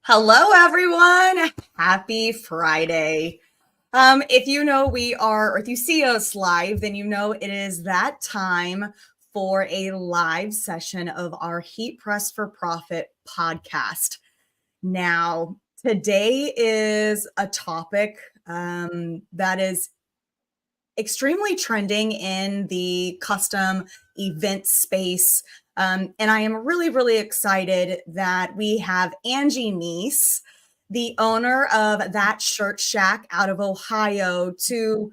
Hello, everyone. Happy Friday. If you know or if you see us live, then you know it is that time for a live session of our Heat Press for Profit podcast. Now, today is a topic that is extremely trending in the custom event space. And I am really, really excited that we have Angie Neese, the owner of That Shirt Shack out of Ohio, to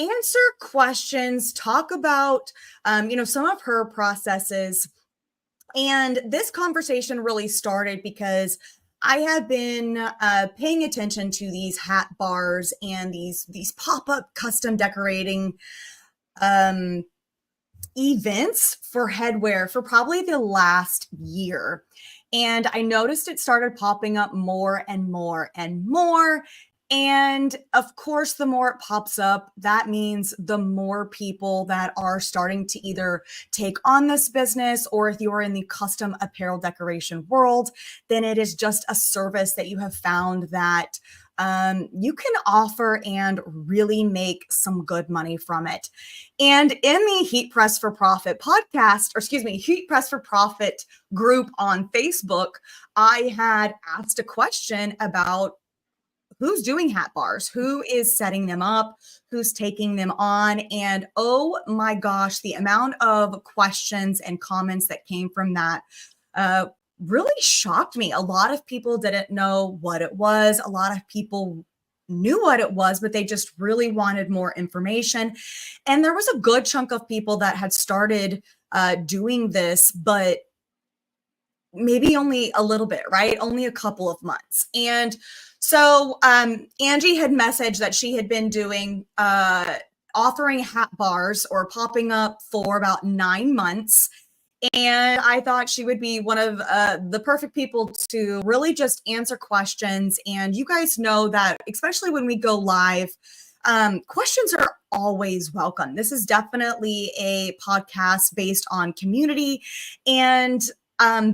answer questions, talk about, some of her processes. And this conversation really started because I have been paying attention to these hat bars and these pop-up custom decorating um, events for headwear for probably the last year. And I noticed it started popping up more and more and more. And of course, the more it pops up, that means the more people that are starting to either take on this business, or if you're in the custom apparel decoration world, then it is just a service that you have found that you can offer and really make some good money from it. And in the Heat Press for Profit podcast, or excuse me, Heat Press for Profit group on Facebook, I had asked a question about who's doing hat bars, who is setting them up, who's taking them on. And oh my gosh, the amount of questions and comments that came from that really shocked me. A lot of people didn't know what it was. A lot of people knew what it was, but they just really wanted more information. And there was a good chunk of people that had started doing this, but maybe only a little bit, right? Only a couple of months. And so Angie had messaged that she had been doing offering hat bars or popping up for about 9 months. And I thought she would be one of the perfect people to really just answer questions. And you guys know that, especially when we go live, questions are always welcome. This is definitely a podcast based on community. And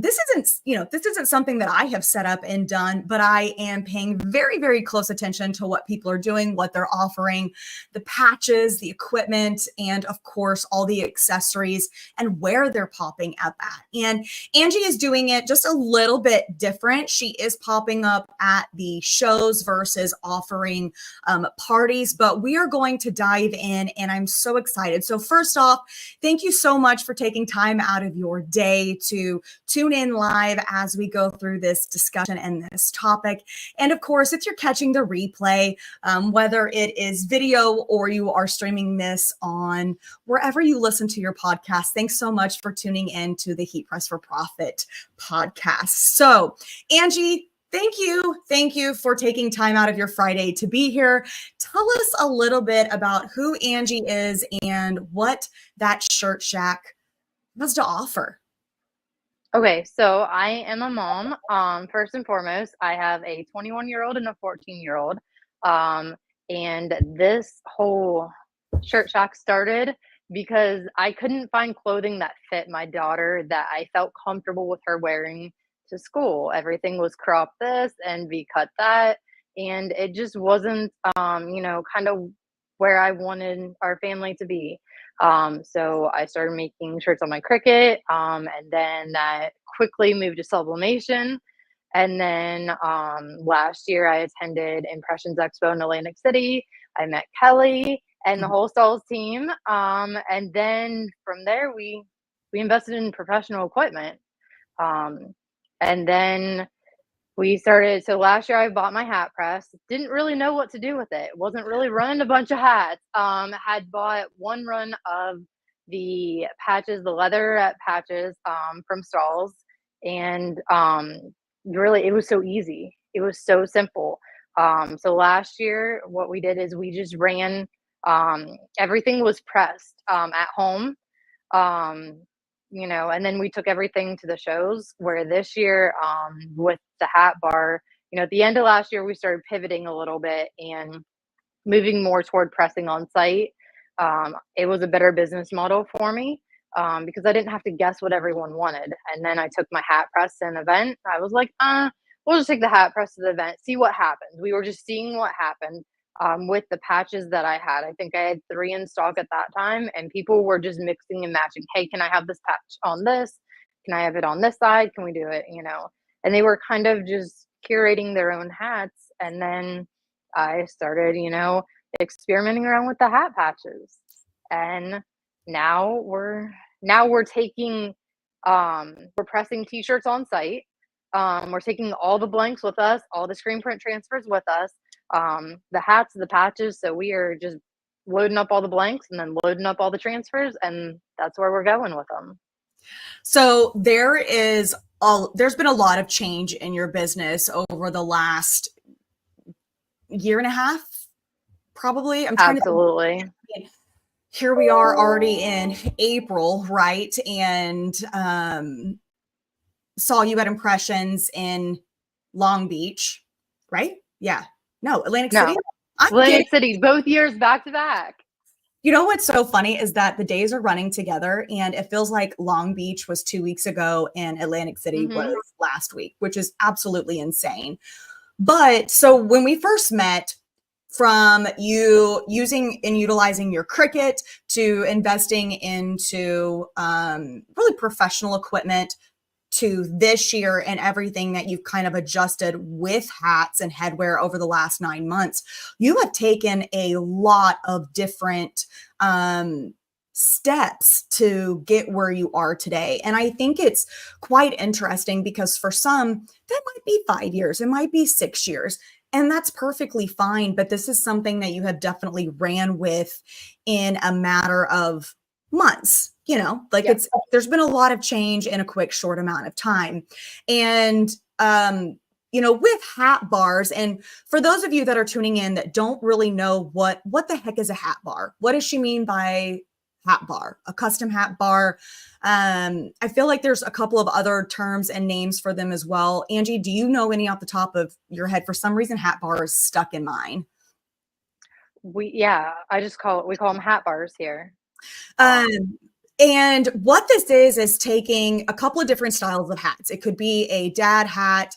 this isn't something that I have set up and done, but I am paying very, very close attention to what people are doing, what they're offering, the patches, the equipment, and of course, all the accessories and where they're popping up at. And Angie is doing it just a little bit different. She is popping up at the shows versus offering parties, but we are going to dive in and I'm so excited. So first off, thank you so much for taking time out of your day to tune in live as we go through this discussion and this topic. And of course, if you're catching the replay, whether it is video or you are streaming this on wherever you listen to your podcast, thanks so much for tuning in to the Heat Press for Profit podcast. So, Angie, thank you. Thank you for taking time out of your Friday to be here. Tell us a little bit about who Angie is and what That Shirt Shack has to offer. Okay, so I am a mom. First and foremost, I have a 21-year-old and a 14-year-old. And this whole shirt shack started because I couldn't find clothing that fit my daughter that I felt comfortable with her wearing to school. Everything was crop this and V cut that. And it just wasn't, kind of where I wanted our family to be. So I started making shirts on my Cricut, and then that quickly moved to sublimation. And then last year I attended Impressions Expo in Atlantic City. I met Kelly and the whole Stalls team. And then from there we invested in professional equipment. And then we started, so last year I bought my hat press, didn't really know what to do with it. Wasn't really running a bunch of hats. Had bought one run of the patches, the leather patches from Stalls. And really, it was so easy. It was so simple. So last year, what we did is we just ran, everything was pressed at home. And then we took everything to the shows, where this year, with the hat bar, at the end of last year, we started pivoting a little bit and moving more toward pressing on site. It was a better business model for me, because I didn't have to guess what everyone wanted. And then I took my hat press to an event. I was like, we'll just take the hat press to the event, see what happens. We were just seeing what happened with the patches that I had. I think I had 3 in stock at that time, and people were just mixing and matching. Hey, can I have this patch on this? Can I have it on this side? Can we do it? And they were kind of just curating their own hats. And then I started, experimenting around with the hat patches. And now we're taking we're pressing t-shirts on site. We're taking all the blanks with us, all the screen print transfers with us, the hats, the patches. So we are just loading up all the blanks and then loading up all the transfers, and that's where we're going with them. So there's been a lot of change in your business over the last year and a half, probably. Absolutely. Here we are already in April, right? And saw you at Impressions in Long Beach, right? Yeah. No, Atlantic City. Atlantic City, both years back to back. You know what's so funny is that the days are running together, and it feels like Long Beach was 2 weeks ago and Atlantic City was last week, which is absolutely insane. But so when we first met, from you using and utilizing your Cricut to investing into really professional equipment, to this year and everything that you've kind of adjusted with hats and headwear over the last 9 months, you have taken a lot of different steps to get where you are today. And I think it's quite interesting because for some, that might be 5 years, it might be 6 years. And that's perfectly fine. But this is something that you have definitely ran with in a matter of months. There's been a lot of change in a quick, short amount of time. And, with hat bars, and for those of you that are tuning in that don't really know what the heck is a hat bar, what does she mean by hat bar, a custom hat bar? I feel like there's a couple of other terms and names for them as well. Angie, do you know any off the top of your head? For some reason, hat bar is stuck in mine. We call them hat bars here. And what this is taking a couple of different styles of hats. It could be a dad hat.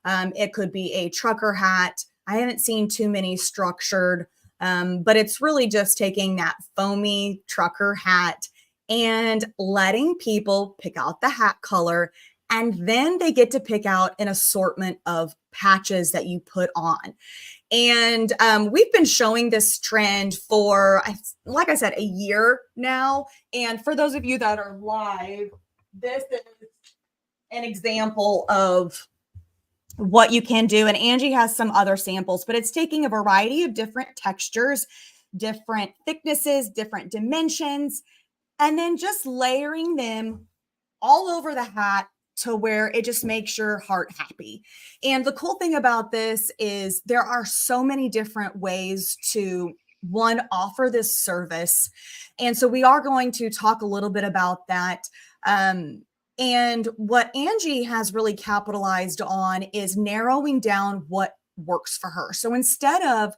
It could be a trucker hat. I haven't seen too many structured, but it's really just taking that foamy trucker hat and letting people pick out the hat color. And then they get to pick out an assortment of patches that you put on. And we've been showing this trend for, like I said, a year now. And for those of you that are live, this is an example of what you can do. And Angie has some other samples, but it's taking a variety of different textures, different thicknesses, different dimensions, and then just layering them all over the hat to where it just makes your heart happy. And the cool thing about this is there are so many different ways to offer this service. And so we are going to talk a little bit about that. And what Angie has really capitalized on is narrowing down what works for her. So instead of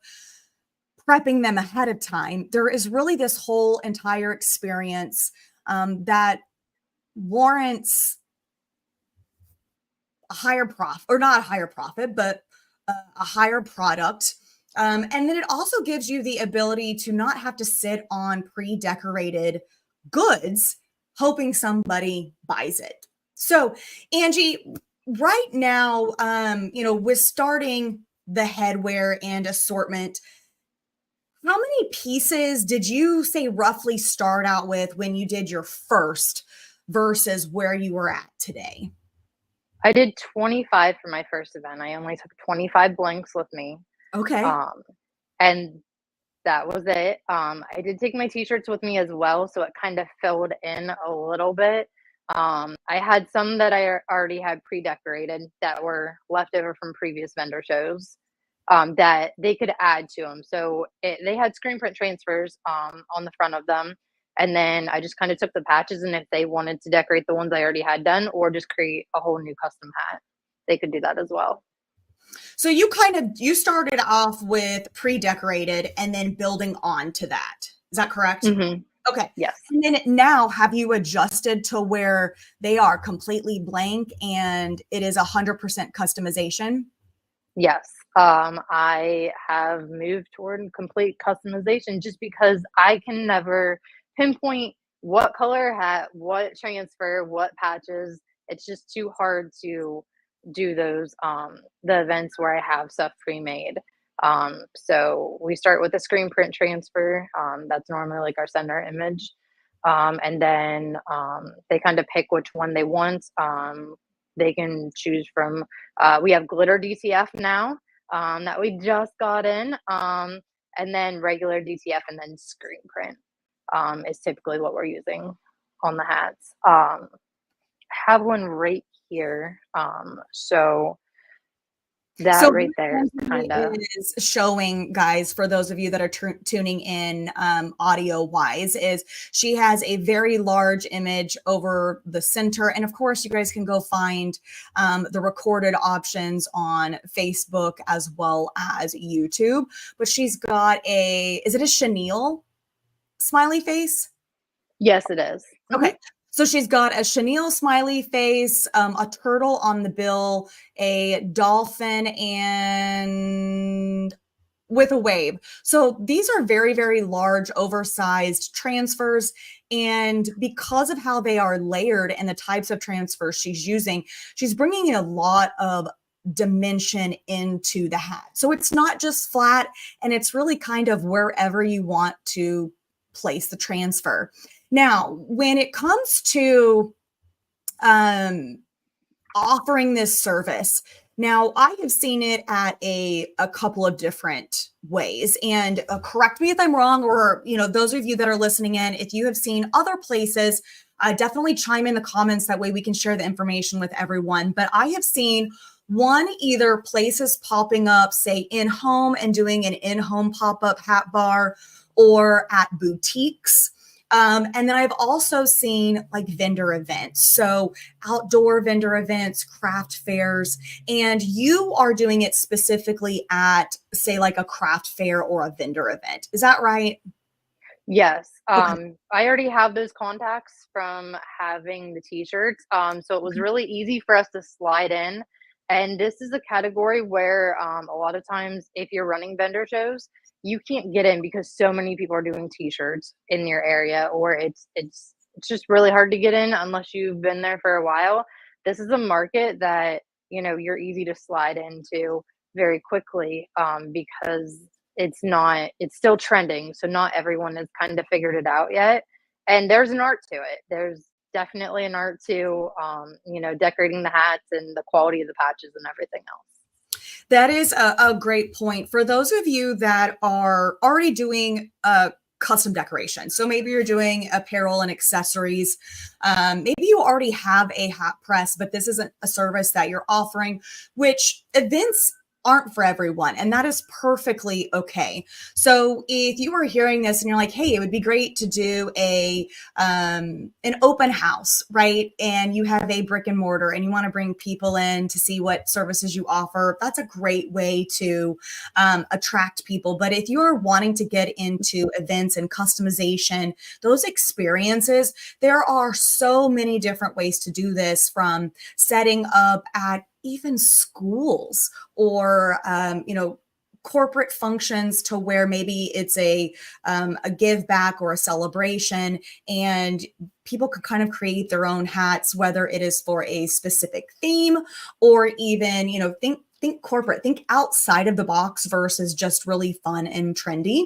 prepping them ahead of time, there is really this whole entire experience that warrants a higher profit, or not a higher profit, but a higher product. And then it also gives you the ability to not have to sit on pre-decorated goods hoping somebody buys it. So Angie, right now, with starting the headwear and assortment, how many pieces did you say roughly start out with when you did your first versus where you were at today? I did 25 for my first event. I only took 25 blanks with me. Okay. And that was it. I did take my t-shirts with me as well, so it kind of filled in a little bit. I had some that I already had pre-decorated that were left over from previous vendor shows that they could add to them. So they had screen print transfers on the front of them. And then I just kind of took the patches, and if they wanted to decorate the ones I already had done or just create a whole new custom hat, they could do that as well. So you started off with pre-decorated and then building on to that. Is that correct? Mm-hmm. Okay. Yes. And then now have you adjusted to where they are completely blank and it is 100% customization? Yes. I have moved toward complete customization just because I can never pinpoint what color hat, what transfer, what patches. It's just too hard to do those the events where I have stuff pre-made. So we start with a screen print transfer. That's normally like our center image. And then they kind of pick which one they want. They can choose from we have glitter DTF now that we just got in, and then regular DTF and then screen print is typically what we're using on the hats. Have one right here. So So that right there is kind of is showing, guys, for those of you that are tuning in audio wise, is she has a very large image over the center. And of course, you guys can go find the recorded options on Facebook as well as YouTube. But she's got is it a chenille smiley face? yes, it is. Okay. So she's got a chenille smiley face, a turtle on the bill, a dolphin, and with a wave. So these are very, very large, oversized transfers. And because of how they are layered and the types of transfers she's using, she's bringing a lot of dimension into the hat. So it's not just flat, and it's really kind of wherever you want to place the transfer. Now, when it comes to offering this service, now I have seen it at a couple of different ways, and correct me if I'm wrong, or those of you that are listening in, if you have seen other places, definitely chime in the comments. That way we can share the information with everyone. But I have seen either places popping up, say in home and doing an in-home pop-up hat bar, or at boutiques. And then I've also seen like vendor events, so outdoor vendor events, craft fairs, and you are doing it specifically at, say, like a craft fair or a vendor event. Is that right? Yes. Okay. I already have those contacts from having the t-shirts. So it was really easy for us to slide in. And this is a category where a lot of times if you're running vendor shows, you can't get in because so many people are doing t-shirts in your area, or it's just really hard to get in unless you've been there for a while. This is a market that, you're easy to slide into very quickly because it's still trending, so not everyone has kind of figured it out yet, and there's an art to it. There's definitely an art to decorating the hats and the quality of the patches and everything else. That is a great point. For those of you that are already doing custom decoration, so maybe you're doing apparel and accessories, maybe you already have a hat press, but this isn't a service that you're offering, which events aren't for everyone, and that is perfectly okay. So if you are hearing this and you're like, hey, it would be great to do an open house, right? And you have a brick and mortar and you want to bring people in to see what services you offer, that's a great way to attract people. But if you are wanting to get into events and customization, those experiences, there are so many different ways to do this, from setting up at even schools or corporate functions, to where maybe it's a give back or a celebration, and people could kind of create their own hats, whether it is for a specific theme or even think corporate, think outside of the box versus just really fun and trendy.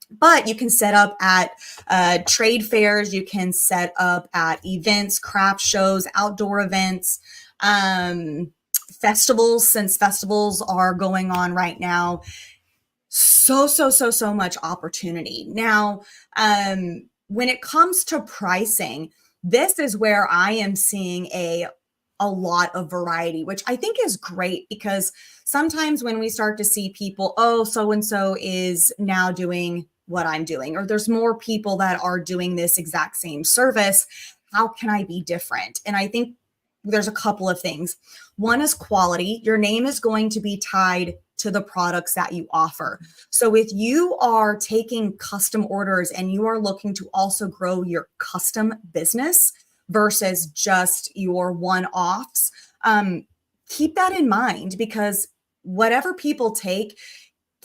But you can set up at trade fairs, you can set up at events, craft shows, outdoor events, festivals, since festivals are going on right now. So much opportunity. Now, when it comes to pricing, this is where I am seeing a lot of variety, which I think is great, because sometimes when we start to see people, oh, so-and-so is now doing what I'm doing, or there's more people that are doing this exact same service, how can I be different? And I think there's a couple of things. One is quality. Your name is going to be tied to the products that you offer. So if you are taking custom orders and you are looking to also grow your custom business versus just your one-offs, keep that in mind, because whatever people take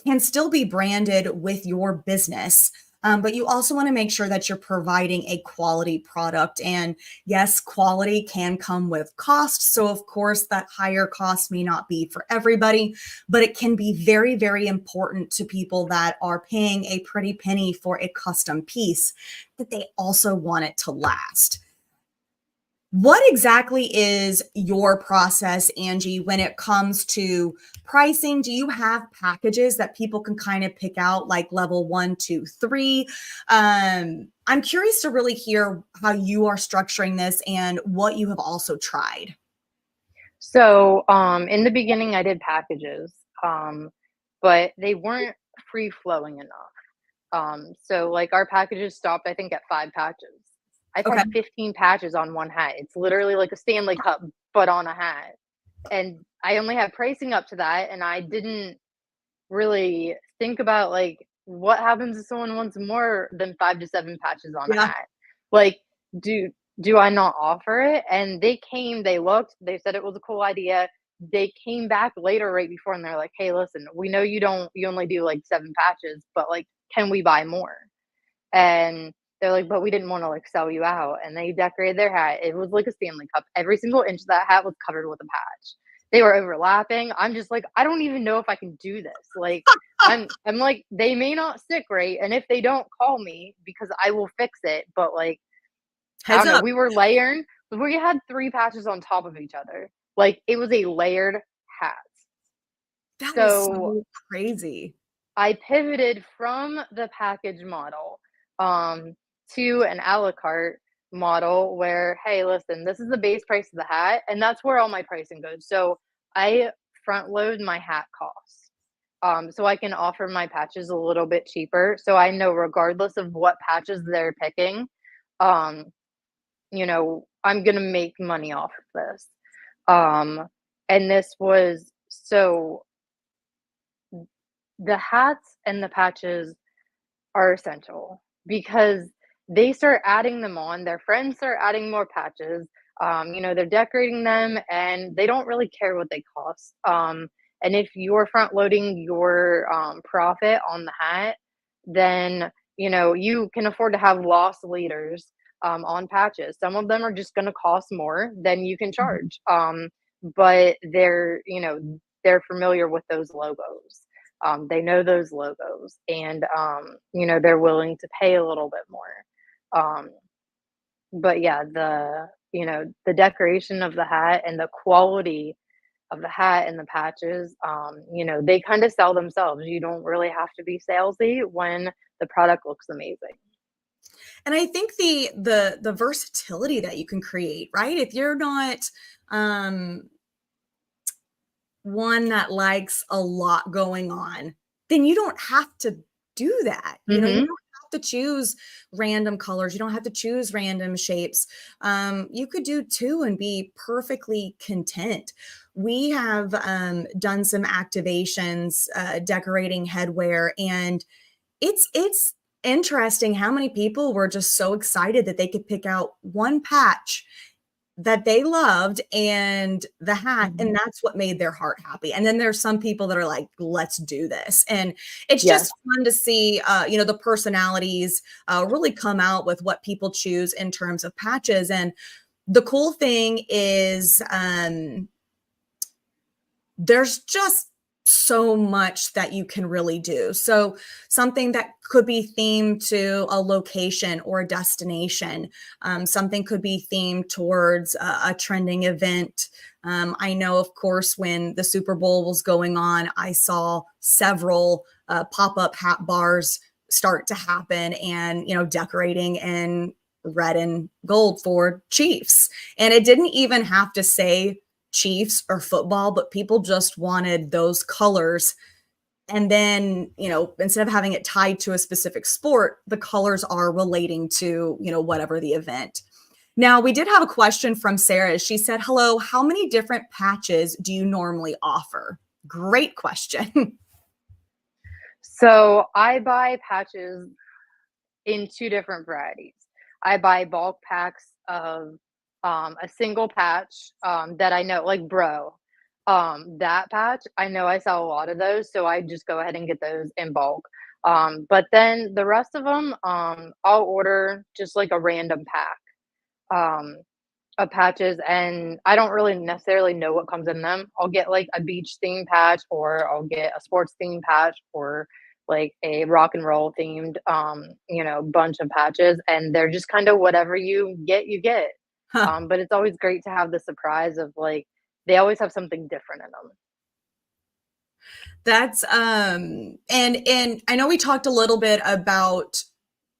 can still be branded with your business. But you also want to make sure that you're providing a quality product. And yes, quality can come with cost. So of course, that higher cost may not be for everybody, but it can be very, very important to people that are paying a pretty penny for a custom piece, that they also want it to last. What exactly is your process, Angie, when it comes to pricing? Do you have packages that people can kind of pick out, like level 1, 2, 3? I'm curious to really hear how you are structuring this and what you have also tried. So, in the beginning, I did packages, but they weren't free flowing enough. So like our packages stopped, I think, at 5 patches. I've Okay. had 15 patches on one hat. It's literally like a Stanley Cup, but on a hat. And I only had pricing up to that, and I didn't really think about like what happens if someone wants more than 5 to 7 patches on a Yeah. hat. Like, do do I not offer it? And they came, they looked, they said it was a cool idea. They came back later right before and they're like, "Hey, listen, we know you only do like 7 patches, but like, can we buy more?" And they're like, "But we didn't want to like sell you out." And they decorated their hat. It was like a Stanley Cup. Every single inch of that hat was covered with a patch. They were overlapping. I'm just like, I don't even know if I can do this. Like, I'm like, they may not stick right, and if they don't, call me because I will fix it. But like, I Heads don't know. up. We were layering. We had 3 patches on top of each other. Like it was a layered hat. That is So so crazy. I pivoted from the package model um, to an a la carte model where, hey, listen, this is the base price of the hat, and that's where all my pricing goes. So I front load my hat costs. So I can offer my patches a little bit cheaper. So I know regardless of what patches they're picking, um, I'm gonna make money off of this. Um, and this was so the hats and the patches are essential because they start adding them on. Their friends start adding more patches. They're decorating them and they don't really care what they cost. And if you're front loading your profit on the hat, then you can afford to have loss leaders on patches. Some of them are just going to cost more than you can Mhm. charge, but they're familiar with those logos. They know those logos, and they're willing to pay a little bit more. Um, but yeah, the decoration of the hat and the quality of the hat and the patches, they kind of sell themselves. You don't really have to be salesy when the product looks amazing. And I think the versatility that you can create, right? If you're not um one that likes a lot going on, then you don't have to do that. You Hmm. don't have to choose random colors. You don't have to choose random shapes. You could do two and be perfectly content. We have done some activations, decorating headwear, and it's interesting how many people were just so excited that they could pick out one patch that they loved and the hat, and Hmm. that's what made their heart happy. And then there's some people that are like, let's do this. And it's Yes. just fun to see the personalities really come out with what people choose in terms of patches. And the cool thing is there's just so much that you can really do. So something that could be themed to a location or a destination. Something could be themed towards a trending event. I know, of course, when the Super Bowl was going on, I saw several pop-up hat bars start to happen, and decorating in red and gold for Chiefs. And it didn't even have to say Chiefs or football, but people just wanted those colors. And then, instead of having it tied to a specific sport, the colors are relating to, whatever the event. Now, we did have a question from Sarah. She said, hello, how many different patches do you normally offer? Great question. So I buy patches in two different varieties. I buy bulk packs of a single patch that I know, like Bro. That patch, I know I sell a lot of those, so I just go ahead and get those in bulk. But then the rest of them, I'll order just like a random pack of patches, and I don't really necessarily know what comes in them. I'll get like a beach theme patch, or I'll get a sports theme patch, or like a rock and roll themed, bunch of patches, and they're just kind of whatever you get, you get. Huh. But it's always great to have the surprise of like they always have something different in them. That's and I know we talked a little bit about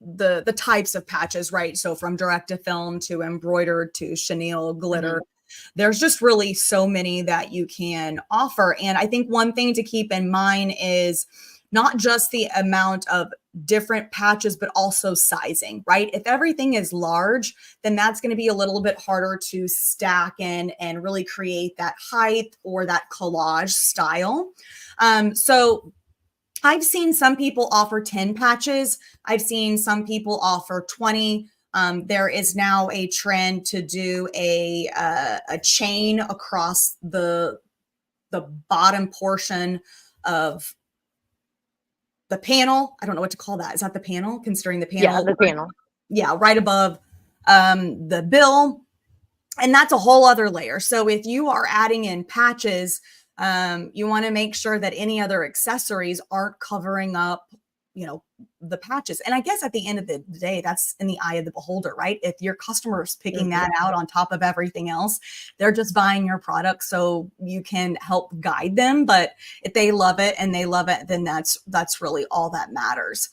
the types of patches, right? So from direct to film to embroidered to chenille glitter. There's just really so many that you can offer. And I think one thing to keep in mind is not just the amount of different patches, but also sizing, right? If everything is large, then that's going to be a little bit harder to stack in and really create that height or that collage style. So I've seen some people offer 10 patches. I've seen some people offer 20. There is now a trend to do a chain across the bottom portion of the panel. I don't know what to call that. Is that the panel? Considering the panel, Yeah, the panel. Yeah, right above the bill, and that's a whole other layer. So if you are adding in patches, you want to make sure that any other accessories aren't covering up, the patches. And I guess at the end of the day, that's in the eye of the beholder, right? If your customer is picking that out on top of everything else, they're just buying your product so you can help guide them. But if they love it and they love it, then that's really all that matters.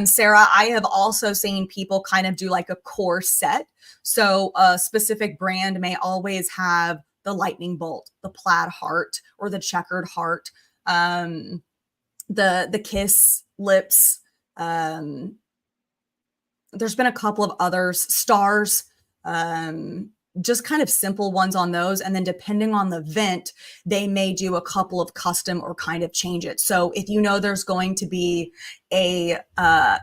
Sarah, I have also seen people kind of do like a core set. So a specific brand may always have the lightning bolt, the plaid heart, or the checkered heart, the kiss lips. There's been a couple of others, stars, just kind of simple ones on those. And then depending on the vent, they may do a couple of custom or kind of change it. So if you know there's going to be a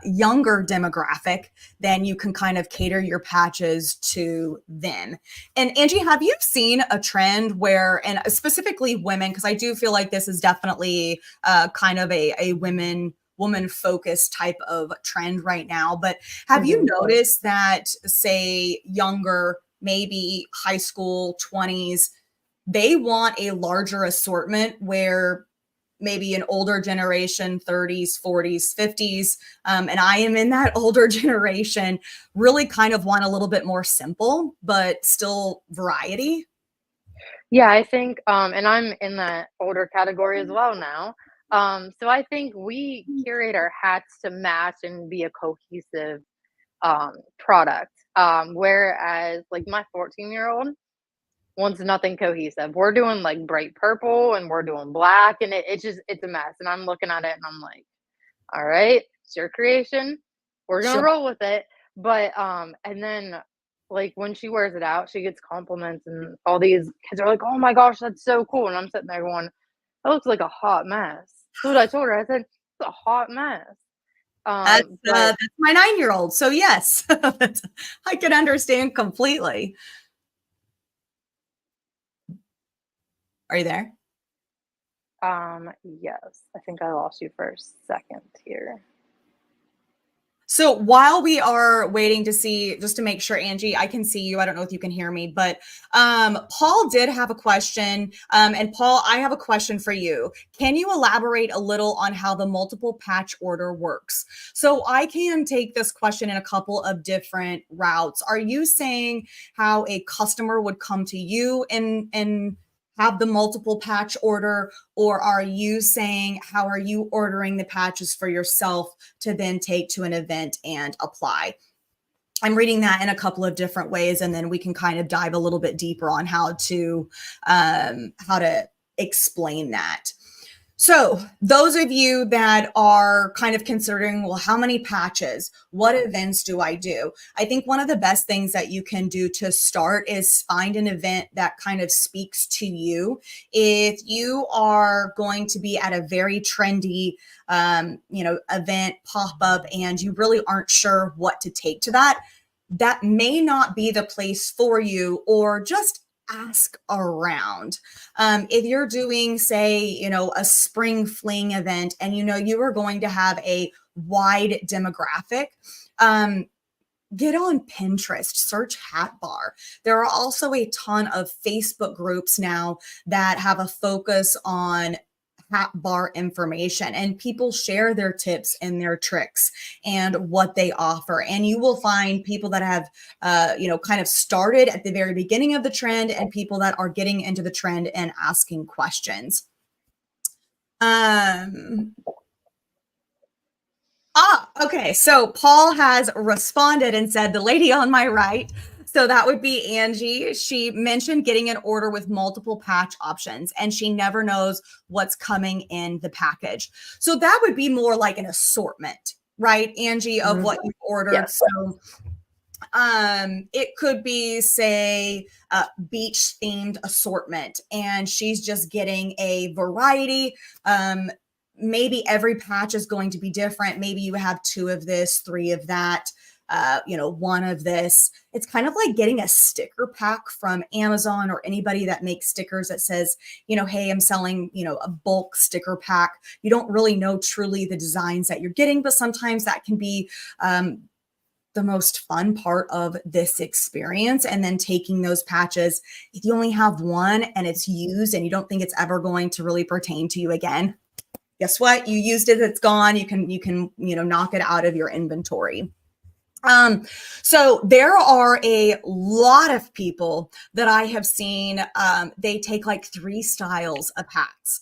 younger demographic, then you can kind of cater your patches to them. And Angie, have you seen a trend where, and specifically women, because I do feel like this is definitely kind of a woman focused type of trend right now, but have you noticed that, say, younger, maybe high school 20s, they want a larger assortment where maybe an older generation, 30s, 40s, 50s, and I am in that older generation, really kind of want a little bit more simple, but still variety? Yeah, I think, and I'm in that older category as well now. So I think we curate our hats to match and be a cohesive product. Whereas like my 14-year-old wants nothing cohesive. We're doing like bright purple and we're doing black, and it's a mess. And I'm looking at it and I'm like, all right, it's your creation. We're gonna Sure. roll with it. But and then like when she wears it out, she gets compliments and all these kids are like, oh my gosh, that's so cool. And I'm sitting there going, that looks like a hot mess. That's what I told her. I said, it's a hot mess. But That's my 9-year-old. So yes, I can understand completely. Are you there? yes, I think I lost you for a second here. So while we are waiting to see, just to make sure, Angie, I can see you. I don't know if you can hear me, but Paul did have a question. And Paul, I have a question for you. Can you elaborate a little on how the multiple patch order works? So I can take this question in a couple of different routes. Are you saying how a customer would come to you and have the multiple patch order, or are you saying how are you ordering the patches for yourself to then take to an event and apply? I'm reading that in a couple of different ways, and then we can kind of dive a little bit deeper on how to explain that. So those of you that are kind of considering, well, how many patches? What events do I do? I think one of the best things that you can do to start is find an event that kind of speaks to you. If you are going to be at a very trendy, event pop up and you really aren't sure what to take to that, that may not be the place for you, or just ask around. If you're doing, say, a spring fling event and you are going to have a wide demographic, get on Pinterest, search Hat Bar. There are also a ton of Facebook groups now that have a focus on Hat Bar information, and people share their tips and their tricks and what they offer. And you will find people that have, kind of started at the very beginning of the trend, and people that are getting into the trend and asking questions. Okay. So Paul has responded and said, the lady on my right. So that would be Angie. She mentioned getting an order with multiple patch options, and she never knows what's coming in the package. So that would be more like an assortment, right, Angie, of what you've ordered. Yes. So it could be, say, a beach themed assortment, and she's just getting a variety. Maybe every patch is going to be different. Maybe you have 2 of this, 3 of that, 1 of this. It's kind of like getting a sticker pack from Amazon or anybody that makes stickers that says, hey, I'm selling, a bulk sticker pack. You don't really know truly the designs that you're getting, but sometimes that can be the most fun part of this experience. And then taking those patches, if you only have 1 and it's used and you don't think it's ever going to really pertain to you again, guess what? You used it, it's gone. You can knock it out of your inventory. So there are a lot of people that I have seen, they take like 3 styles of hats,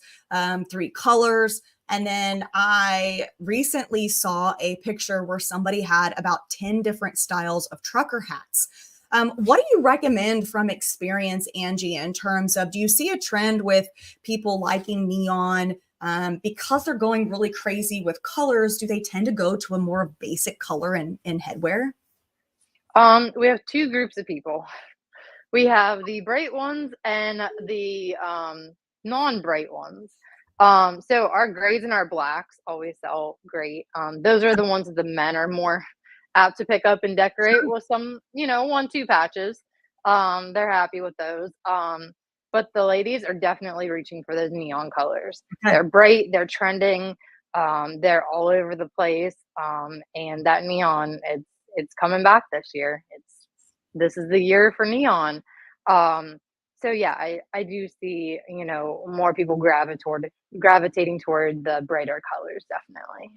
3 colors. And then I recently saw a picture where somebody had about 10 different styles of trucker hats. What do you recommend from experience, Angie, in terms of, do you see a trend with people liking neon? Because they're going really crazy with colors, do they tend to go to a more basic color in headwear? We have 2 groups of people. We have the bright ones and the non-bright ones. So our grays and our blacks always sell great. Those are the ones that the men are more apt to pick up and decorate with some, 1, 2 patches. They're happy with those. But the ladies are definitely reaching for those neon colors. Okay. They're bright, they're trending, they're all over the place. And that neon, it's coming back this year. This is the year for neon. So yeah, I do see, more people gravitating toward the brighter colors, definitely.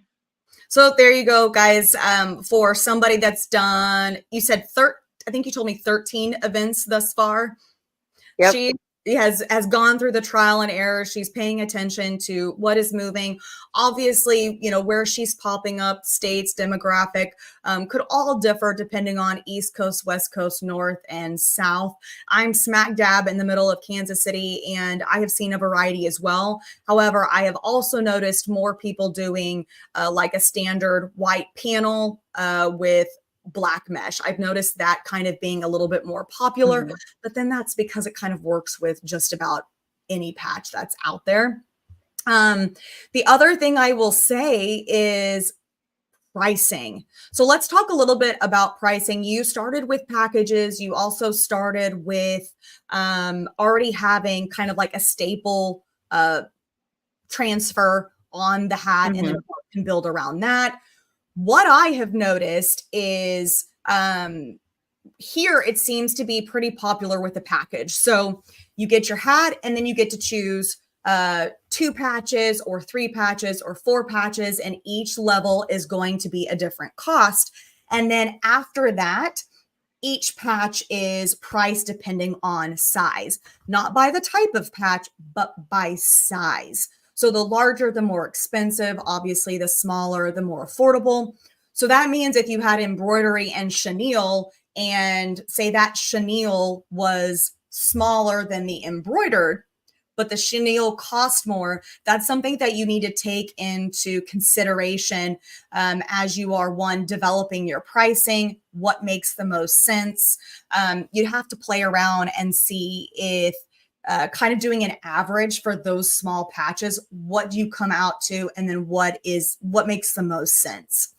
So there you go, guys. For somebody that's done, you said I think you told me 13 events thus far. Yep. She has gone through the trial and error. She's paying attention to what is moving. Obviously, where she's popping up, states, demographic, could all differ depending on East Coast, West Coast, North, and South. I'm smack dab in the middle of Kansas City, and I have seen a variety as well. However, I have also noticed more people doing like a standard white panel with black mesh. I've noticed that kind of being a little bit more popular, but then that's because it kind of works with just about any patch that's out there. The other thing I will say is pricing. So let's talk a little bit about pricing. You started with packages. You also started with already having kind of like a staple transfer on the hat, and then you can build around that. What I have noticed is here it seems to be pretty popular with the package. So you get your hat, and then you get to choose 2 patches or 3 patches or 4 patches, and each level is going to be a different cost. And then after that, each patch is priced depending on size, not by the type of patch, but by size. So the larger, the more expensive. Obviously, the smaller, the more affordable. So that means if you had embroidery and chenille, and say that chenille was smaller than the embroidered, but the chenille cost more. That's something that you need to take into consideration as you are developing your pricing, what makes the most sense. You have to play around and see if kind of doing an average for those small patches, what do you come out to, and then what makes the most sense.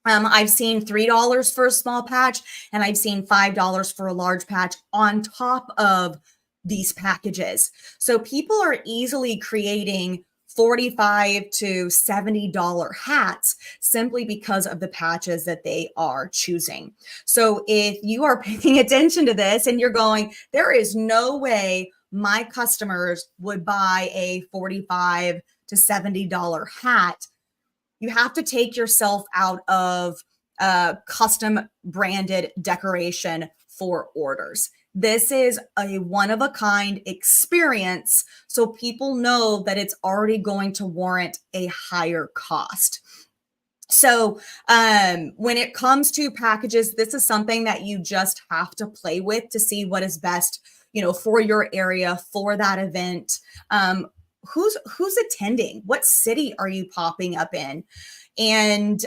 I've seen $3 for a small patch, and I've seen $5 for a large patch on top of these packages. So people are easily creating $45 to $70 hats simply because of the patches that they are choosing. So if you are paying attention to this and you're going, there is no way my customers would buy a $45 to $70 hat, you have to take yourself out of custom branded decoration for orders. This is a one-of-a-kind experience, so people know that it's already going to warrant a higher cost. So when it comes to packages, this is something that you just have to play with to see what is best, for your area, for that event. Who's attending? What city are you popping up in? And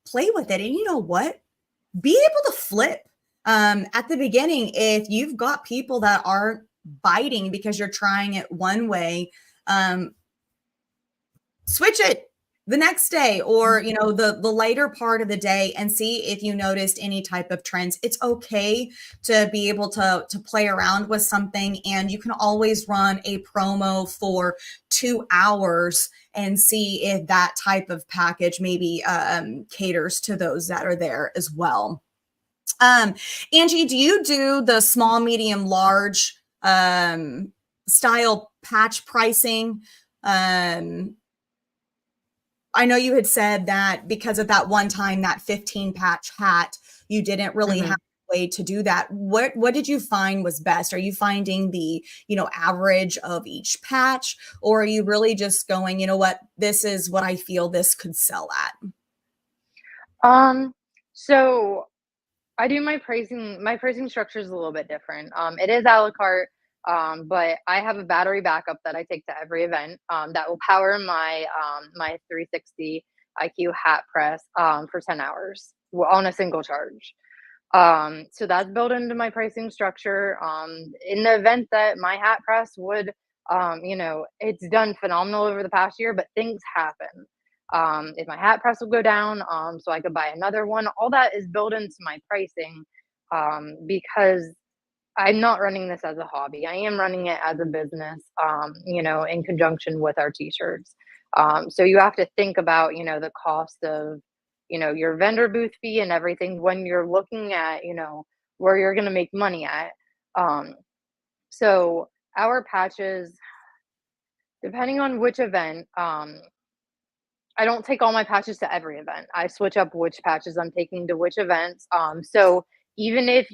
play with it. And you know what? Be able to flip at the beginning. If you've got people that aren't biting because you're trying it one way, switch it the next day, or the later part of the day, and see if you noticed any type of trends. It's okay to be able to play around with something, and you can always run a promo for 2 hours and see if that type of package maybe caters to those that are there as well. Angie, do you do the small, medium, large style patch pricing? I know you had said that because of that one time, that 15 patch hat, you didn't really have a way to do that. What did you find was best? Are you finding the, average of each patch, or are you really just going, you know what, this is what I feel this could sell at? So I do my pricing structure is a little bit different. It is a la carte. But I have a battery backup that I take to every event that will power my 360 IQ hat press for 10 hours on a single charge. So that's built into my pricing structure. In the event that my hat press would, it's done phenomenal over the past year, but things happen. If my hat press will go down, so I could buy another one, all that is built into my pricing because I'm not running this as a hobby. I am running it as a business, in conjunction with our t-shirts. So you have to think about, the cost of, your vendor booth fee and everything when you're looking at, where you're going to make money at. So our patches, depending on which event, I don't take all my patches to every event. I switch up which patches I'm taking to which events. So even if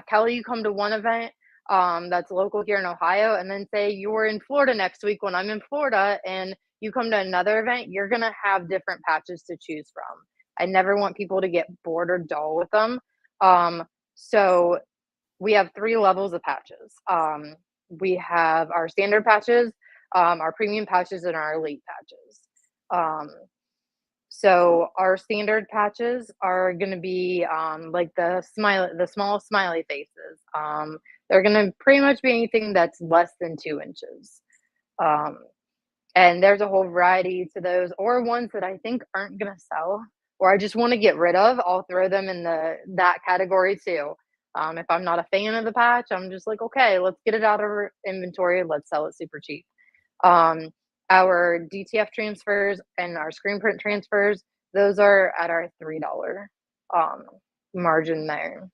Kelly, you come to one event that's local here in Ohio, and then say you're in Florida next week when I'm in Florida, and you come to another event, you're gonna have different patches to choose from. I never want people to get bored or dull with them. So we have 3 levels of patches. We have our standard patches, our premium patches, and our elite patches. So our standard patches are going to be like the small smiley faces. They're going to pretty much be anything that's less than 2 inches. And there's a whole variety to those, or ones that I think aren't going to sell, or I just want to get rid of. I'll throw them in that category too. If I'm not a fan of the patch, I'm just like, okay, let's get it out of our inventory. Let's sell it super cheap. Our DTF transfers and our screen print transfers, those are at our $3 margin there.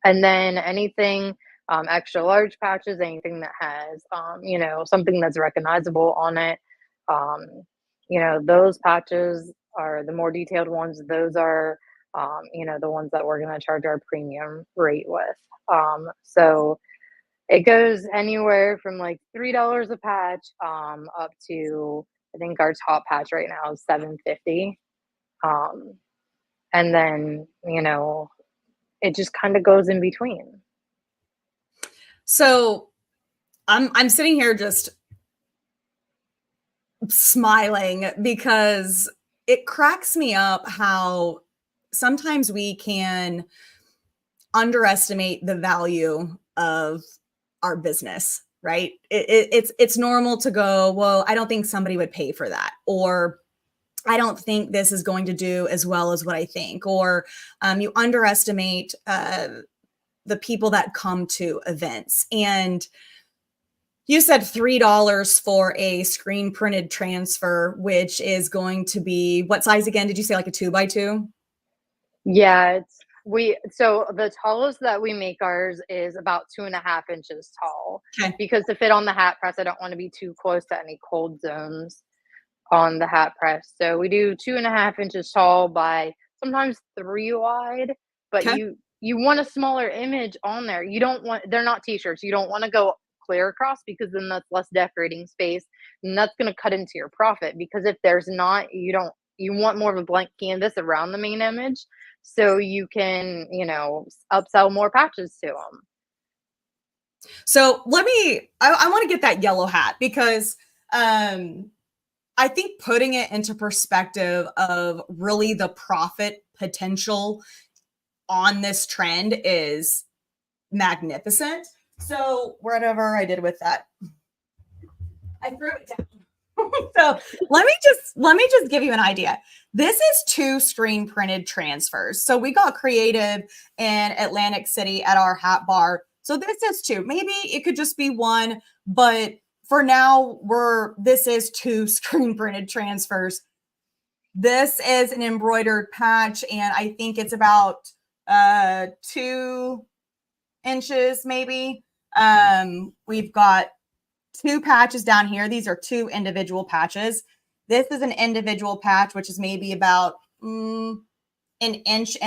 And then anything extra large patches, anything that has, something that's recognizable on it, those patches are the more detailed ones. Those are, the ones that we're going to charge our premium rate with. So it goes anywhere from like $3 a patch up to, I think our top patch right now is $7.50. And then, it just kind of goes in between. So I'm sitting here just smiling because it cracks me up how sometimes we can underestimate the value of our business, right? It's normal to go, well, I don't think somebody would pay for that, or I don't think this is going to do as well as what I think, or you underestimate the people that come to events. And you said $3 for a screen printed transfer, which is going to be what size again? Did you say like a 2x2? Yeah, so the tallest that we make ours is about 2.5 inches tall. Okay. Because to fit on the hat press, I don't want to be too close to any cold zones on the hat press. So we do 2.5 inches tall by sometimes 3 wide, but Okay. you want a smaller image on there. You don't want they're not t-shirts. You don't want to go clear across because then that's less decorating space and that's going to cut into your profit because if there's not, you want more of a blank canvas around the main image so you can, upsell more patches to them. So I want to get that yellow hat because I think putting it into perspective of really the profit potential on this trend is magnificent. So whatever I did with that, I threw it down. So let me just give you an idea. This is 2 screen printed transfers. So we got creative in Atlantic City at our hat bar. So this is 2. Maybe it could just be 1, but for now this is 2 screen printed transfers. This is an embroidered patch, and I think it's about 2 inches maybe. We've got 2 patches down here. These are 2 individual patches. This is an individual patch, which is maybe about 1.5 inches.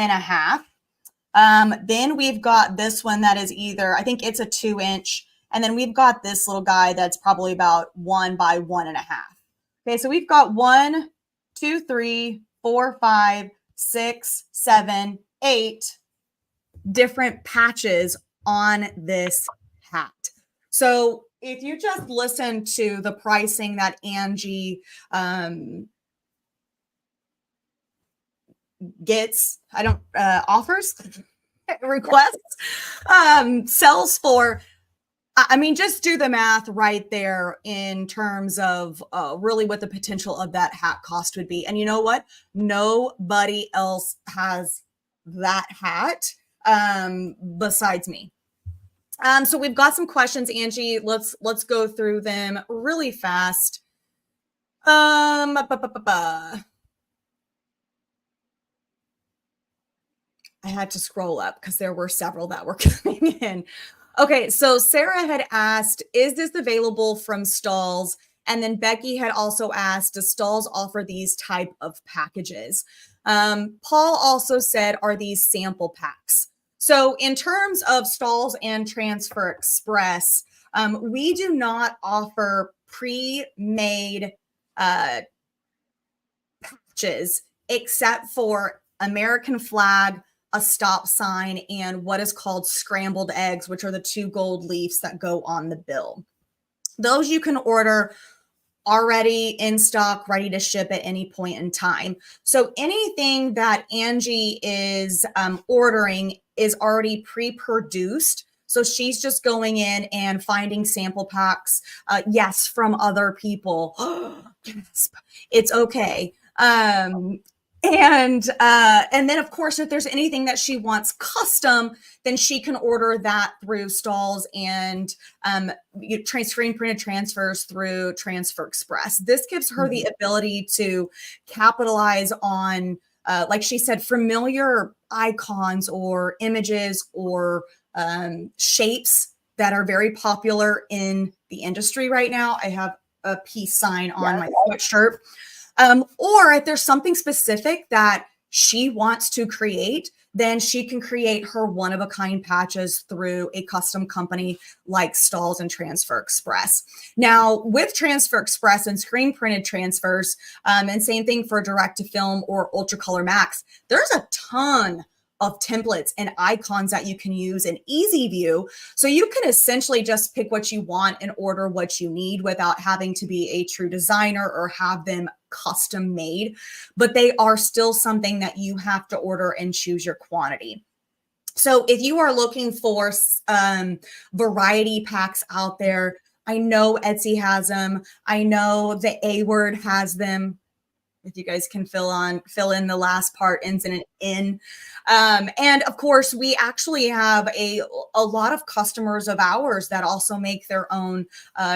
Then we've got this one that is I think it's a 2-inch. And then we've got this little guy that's probably about 1 by 1.5. Okay, so we've got 1, 2, 3, 4, 5, 6, 7, 8 different patches on this hat. So if you just listen to the pricing that Angie gets, offers, requests, sells for, I mean, just do the math right there in terms of really what the potential of that hat cost would be. And you know what? Nobody else has that hat besides me. So we've got some questions, Angie. Let's go through them really fast. I had to scroll up because there were several that were coming in. Okay, so Sarah had asked, is this available from Stalls? And then Becky had also asked, does Stalls offer these type of packages? Paul also said, are these sample packs? So in terms of Stalls and Transfer Express, we do not offer pre-made patches except for American flag, a stop sign, and what is called scrambled eggs, which are the 2 gold leaves that go on the bill. Those you can order already in stock, ready to ship at any point in time. So anything that Angie is ordering is already pre-produced. So she's just going in and finding sample packs, yes, from other people. It's okay. And then of course, if there's anything that she wants custom, then she can order that through Stalls and screen printed transfers through Transfer Express. This gives her the ability to capitalize on, like she said, familiar icons or images or shapes that are very popular in the industry right now. I have a peace sign on my sweatshirt. Or if there's something specific that she wants to create, then she can create her one-of-a-kind patches through a custom company like Stalls and Transfer Express. Now, with Transfer Express and screen printed transfers, and same thing for direct to film or Ultra Color Max, there's a ton of templates and icons that you can use in Easy View. So you can essentially just pick what you want and order what you need without having to be a true designer or have them custom made, but they are still something that you have to order and choose your quantity. So if you are looking for variety packs out there, I know Etsy has them. I know the A Word has them. If you guys can fill in the last part, ends in an in. And of course, we actually have a lot of customers of ours that also make their own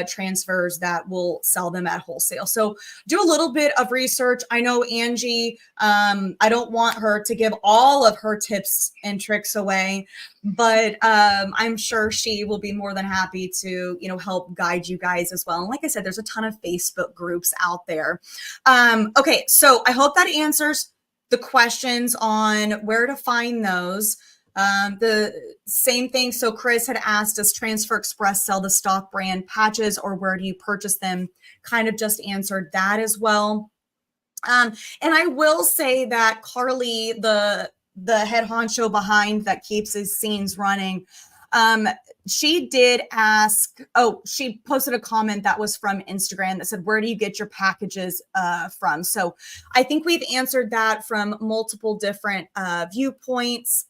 transfers that will sell them at wholesale. So do a little bit of research. I know Angie, I don't want her to give all of her tips and tricks away, but I'm sure she will be more than happy to, help guide you guys as well. And like I said, there's a ton of Facebook groups out there. Okay, so I hope that answers the questions on where to find those. The same thing. So Chris had asked, does Transfer Express sell the stock brand patches, or where do you purchase them? Kind of just answered that as well. And I will say that Carly, the head honcho behind that keeps his scenes running, she did ask, she posted a comment that was from Instagram that said, where do you get your packages from? So I think we've answered that from multiple different viewpoints.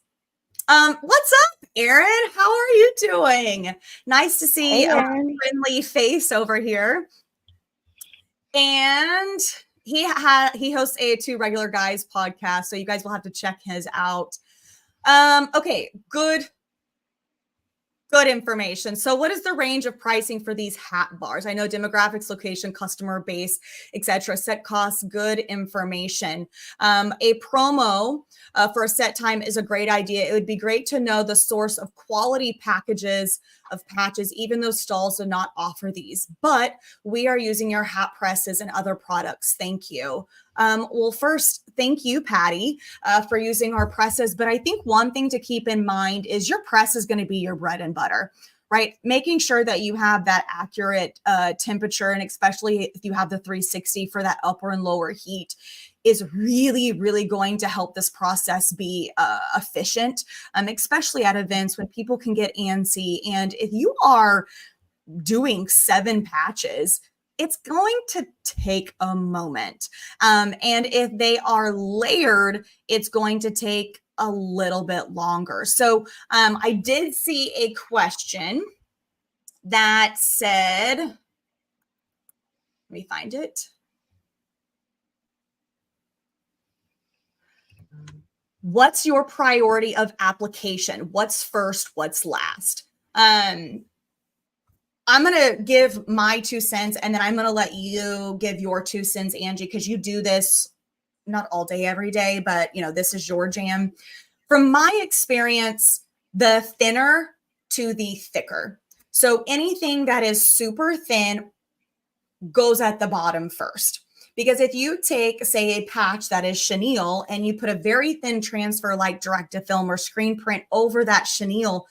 What's up, Aaron? How are you doing? Nice to see a friendly face over here. And he hosts a Two Regular Guys podcast, so you guys will have to check his out. Okay, good information. So what is the range of pricing for these hat bars? I know demographics, location, customer base, etc. Set costs, good information. A promo for a set time is a great idea. It would be great to know the source of quality packages of patches, even though stalls do not offer these. But we are using your hat presses and other products. Thank you. Well, first, thank you, Patty, for using our presses. But I think one thing to keep in mind is your press is going to be your bread and butter, right? Making sure that you have that accurate temperature, and especially if you have the 360 for that upper and lower heat, is really, really going to help this process be efficient, especially at events when people can get antsy. And if you are doing 7 patches, it's going to take a moment. And if they are layered, it's going to take a little bit longer. So I did see a question that said, let me find it. What's your priority of application? What's first? What's last? I'm going to give my 2 cents, and then I'm going to let you give your 2 cents, Angie, because you do this not all day, every day, but this is your jam. From my experience, the thinner to the thicker. So anything that is super thin goes at the bottom first. Because if you take, say, a patch that is chenille and you put a very thin transfer like direct-to-film or screen print over that chenille,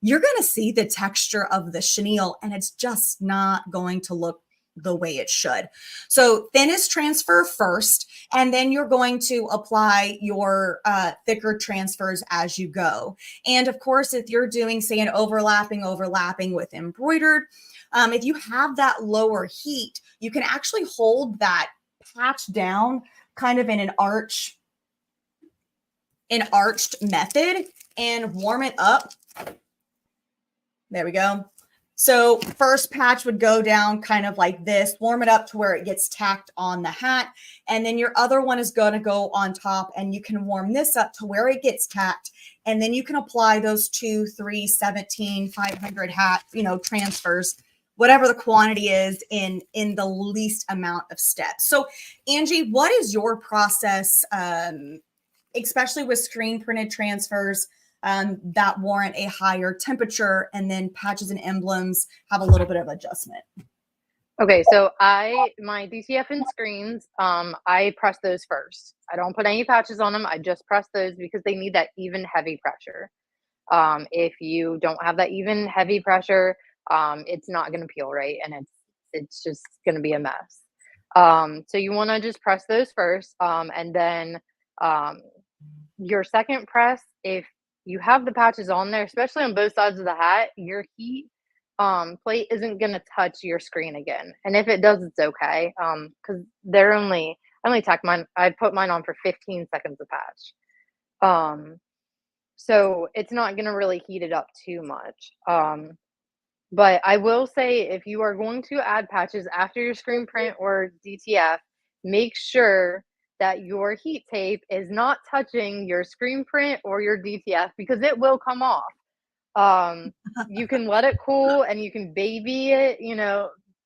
you're going to see the texture of the chenille, and it's just not going to look the way it should. So thinnest transfer first, and then you're going to apply your thicker transfers as you go. And of course, if you're doing, say, an overlapping with embroidered, if you have that lower heat, you can actually hold that patch down kind of in an arched method and warm it up. There we go. So first patch would go down kind of like this, warm it up to where it gets tacked on the hat. And then your other one is going to go on top, and you can warm this up to where it gets tacked. And then you can apply those 2, 3, 17, 500 hat, transfers, whatever the quantity is in the least amount of steps. So Angie, what is your process, especially with screen printed transfers that warrant a higher temperature, and then patches and emblems have a little bit of adjustment? Okay, so my DCF and screens, I press those first. I don't put any patches on them. I just press those because they need that even heavy pressure. If you don't have that even heavy pressure, it's not going to peel right, and it's just going to be a mess. So you want to just press those first, and then your second press, if you have the patches on there, especially on both sides of the hat, your heat plate isn't gonna touch your screen again. And if it does, it's okay. Because they're only I only tack mine. I put mine on for 15 seconds a patch. Um, so it's not gonna really heat it up too much. But I will say if you are going to add patches after your screen print or DTF, make sure that your heat tape is not touching your screen print or your DTF because it will come off. Um, you can let it cool and you can baby it,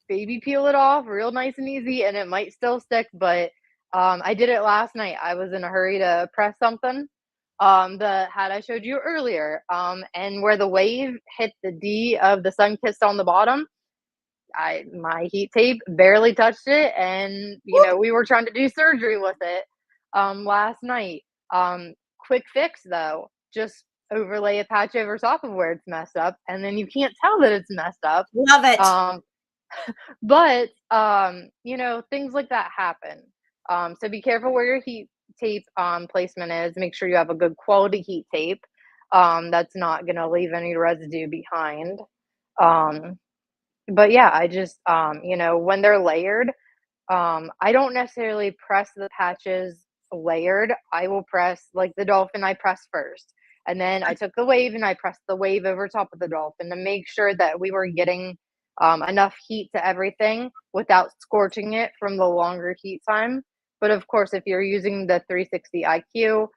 baby peel it off real nice and easy, and it might still stick. But I did it last night. I was in a hurry to press something, the hat I showed you earlier, and where the wave hit the D of the sun kissed on the bottom, my heat tape barely touched it, and we were trying to do surgery with it last night. Quick fix though, just overlay a patch over top of where it's messed up, and then you can't tell that it's messed up. Love it. But things like that happen. So be careful where your heat tape placement is. Make sure you have a good quality heat tape that's not going to leave any residue behind. Um, but yeah, I just when they're layered, I don't necessarily press the patches layered. I will press like the dolphin I press first. And then I took the wave and I pressed the wave over top of the dolphin to make sure that we were getting enough heat to everything without scorching it from the longer heat time. But of course, if you're using the 360 IQ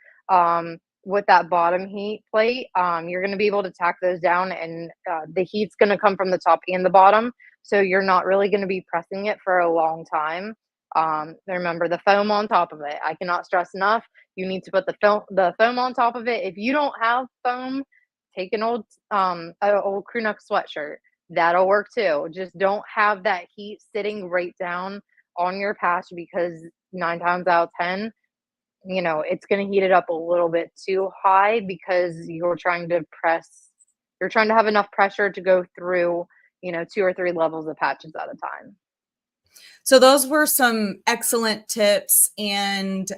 with that bottom heat plate, you're going to be able to tack those down, and the heat's going to come from the top and the bottom. So you're not really going to be pressing it for a long time. Remember the foam on top of it. I cannot stress enough. You need to put the foam on top of it. If you don't have foam, take an old crew neck sweatshirt. That'll work too. Just don't have that heat sitting right down on your patch, because 9 times out of 10, it's going to heat it up a little bit too high because you're trying to have enough pressure to go through, 2 or 3 levels of patches at a time. So those were some excellent tips. And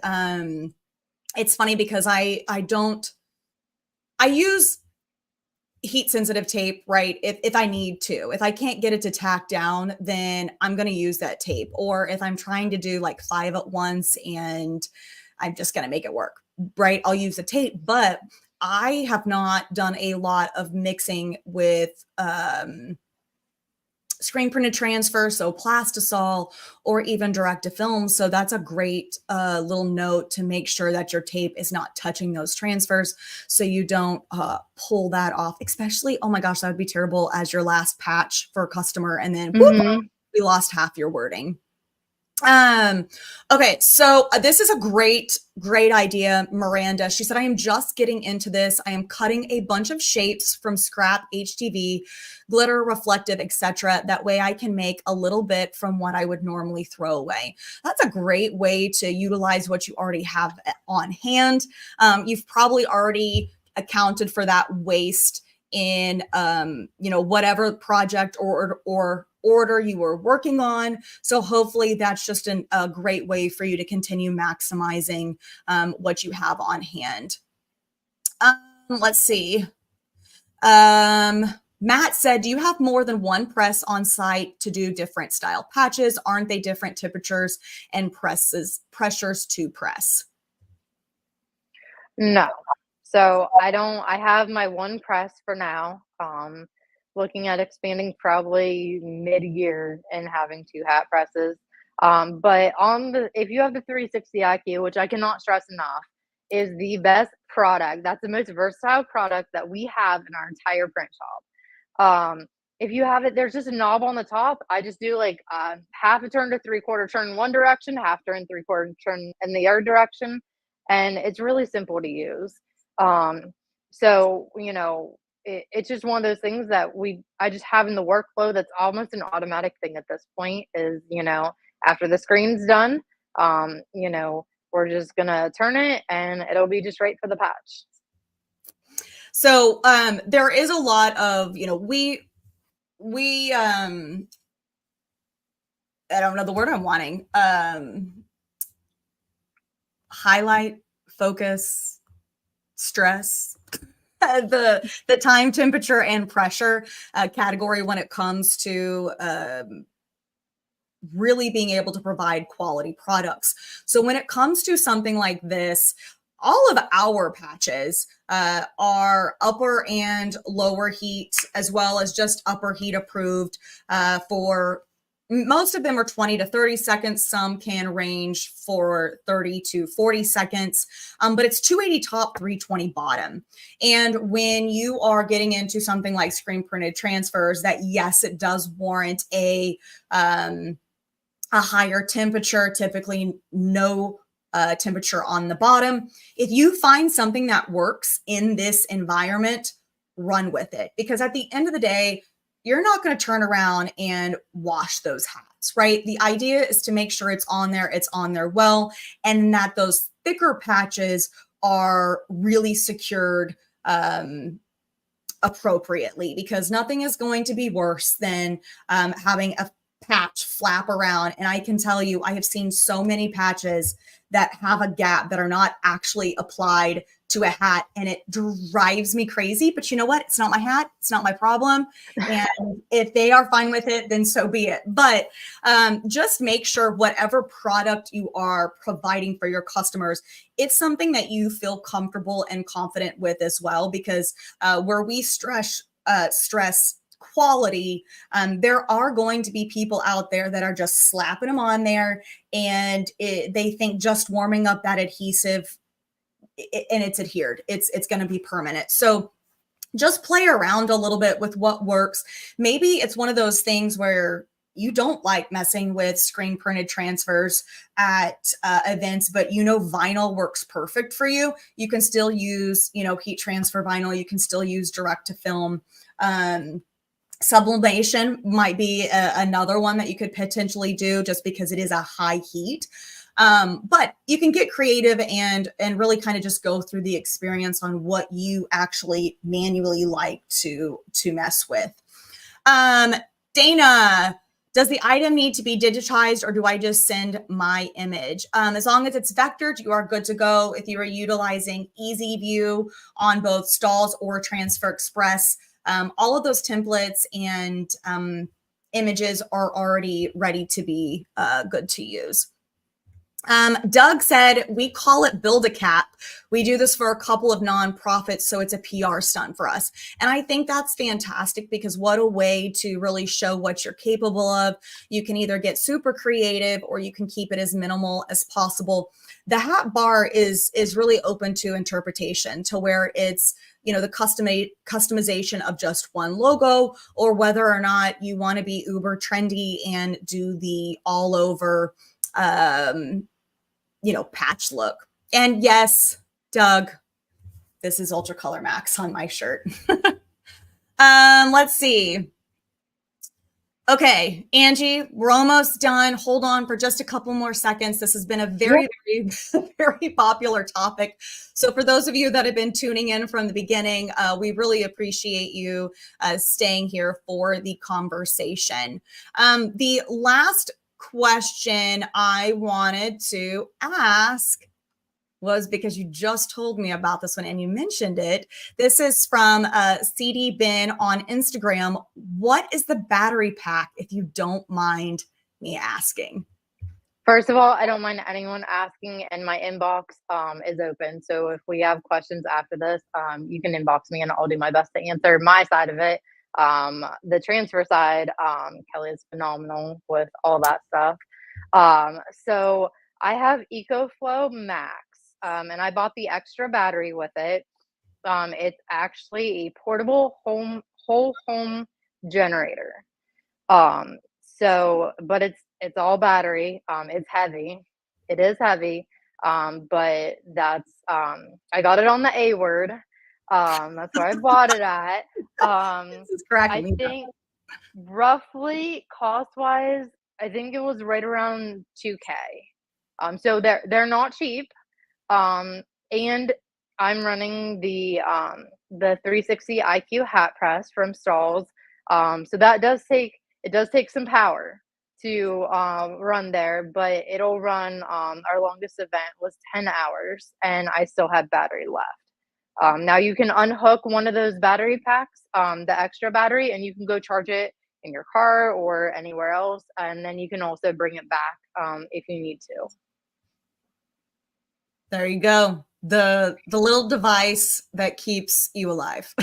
it's funny because I use heat sensitive tape, right? If I need to. If I can't get it to tack down, then I'm going to use that tape. Or if I'm trying to do like 5 at once and I'm just going to make it work, right? I'll use the tape. But I have not done a lot of mixing with screen printed transfer, so Plastisol, or even direct to film. So that's a great little note to make sure that your tape is not touching those transfers, so you don't pull that off. Especially, oh my gosh, that would be terrible as your last patch for a customer, and then whoop, we lost half your wording. Okay, so this is a great idea, Miranda. She said, I am just getting into this. I am cutting a bunch of shapes from scrap HTV, glitter, reflective, etc. That way I can make a little bit from what I would normally throw away. That's a great way to utilize what you already have on hand. You've probably already accounted for that waste in whatever project or order you were working on. So hopefully that's just a great way for you to continue maximizing what you have on hand. Let's see. Matt said, do you have more than one press on site to do different style patches? Aren't they different temperatures and pressures to press? No. So I have my one press for now. Looking at expanding probably mid-year and having 2 hat presses. But if you have the 360 IQ, which I cannot stress enough, is the best product. That's the most versatile product that we have in our entire print shop. If you have it, there's just a knob on the top. I just do like half a turn to 3/4 turn in one direction, half turn 3/4 turn in the other direction, and it's really simple to use. So it's just one of those things that I just have in the workflow. That's almost an automatic thing at this point. Is after the screen's done, we're just gonna turn it and it'll be just right for the patch. So there is a lot of we I don't know the word I'm wanting. Highlight, focus, stress, the time, temperature, and pressure category when it comes to really being able to provide quality products. So when it comes to something like this, all of our patches are upper and lower heat, as well as just upper heat approved for most of them are 20 to 30 seconds. Some can range for 30 to 40 seconds, but it's 280 top, 320 bottom. And when you are getting into something like screen printed transfers, that yes, it does warrant a higher temperature, typically no temperature on the bottom. If you find something that works in this environment, run with it. Because at the end of the day, you're not going to turn around and wash those hats, right? The idea is to make sure it's on there well, and that those thicker patches are really secured appropriately, because nothing is going to be worse than having a patch flap around. And I can tell you, I have seen so many patches that have a gap that are not actually applied to a hat, and it drives me crazy. But you know what? It's not my hat. It's not my problem. And if they are fine with it, then so be it. But just make sure whatever product you are providing for your customers, it's something that you feel comfortable and confident with as well. Because where we stress quality, there are going to be people out there that are just slapping them on there, and they think just warming up that adhesive and it's adhered, it's going to be permanent. So just play around a little bit with what works. Maybe it's one of those things where you don't like messing with screen printed transfers at events, but vinyl works perfect for you. You can still use heat transfer vinyl. You can still use direct to film. Sublimation might be another one that you could potentially do, just because it is a high heat. But you can get creative and really kind of just go through the experience on what you actually manually like to mess with. Dana, does the item need to be digitized, or do I just send my image? As long as it's vectored, you are good to go. If you are utilizing Easy View on both Stalls or Transfer Express, all of those templates and images are already ready to be good to use. Doug said, we call it Build a Cap. We do this for a couple of nonprofits, so it's a PR stunt for us. And I think that's fantastic, because what a way to really show what you're capable of. You can either get super creative, or you can keep it as minimal as possible. The hat bar is really open to interpretation, to where it's the customization of just one logo, or whether or not you want to be uber trendy and do the all over patch look. And yes, Doug, this is Ultra Color Max on my shirt. Let's see. Okay, Angie, we're almost done. Hold on for just a couple more seconds. This has been a very, very popular topic. So for those of you that have been tuning in from the beginning, we really appreciate you staying here for the conversation. The last question I wanted to ask was, because you just told me about this one and you mentioned it. This is from CD Ben on Instagram. What is the battery pack, if you don't mind me asking? First of all, I don't mind anyone asking, and my inbox is open. So if we have questions after this, you can inbox me and I'll do my best to answer my side of it. The transfer side, Kelly is phenomenal with all that stuff. So I have EcoFlow Max, and I bought the extra battery with it. It's actually a portable whole home generator. But it's all battery. It's heavy. It is heavy. But that's I got it on the A word. That's where I bought it at. This is cracking me I think roughly cost wise, I think it was right around 2K. So they're not cheap. And I'm running the 360 IQ hat press from Stalls. So that does take some power to run there, but it'll run. Our longest event was 10 hours, and I still have battery left. Now you can unhook one of those battery packs, the extra battery, and you can go charge it in your car or anywhere else. And then you can also bring it back if you need to. There you go. The little device that keeps you alive.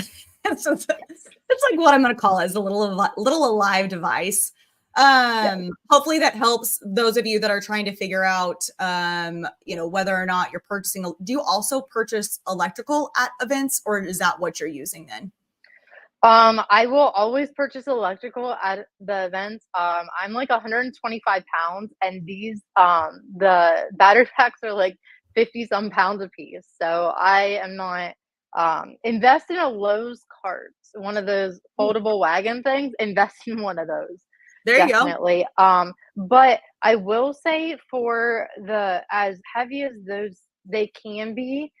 So it's like what I'm going to call it, is a little alive device. Hopefully that helps those of you that are trying to figure out, whether or not you're purchasing. Do you also purchase electrical at events, or is that what you're using then? I will always purchase electrical at the events. I'm like 125 pounds, and these the battery packs are like 50 some pounds a piece. So I am not invest in a Lowe's cart, one of those foldable wagon things. Invest in one of those. There you Definitely. But I will say, for the as heavy as those they can be,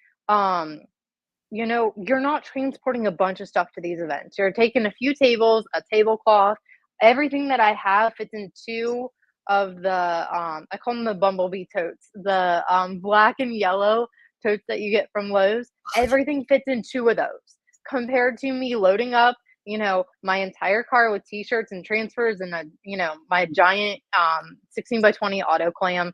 you're not transporting a bunch of stuff to these events. You're taking a few tables, a tablecloth. Everything that I have fits in two of the I call them the bumblebee totes, the black and yellow totes that you get from Lowe's. Everything fits in two of those, compared to me loading up, my entire car with t-shirts and transfers and my giant 16 by 20 auto clam.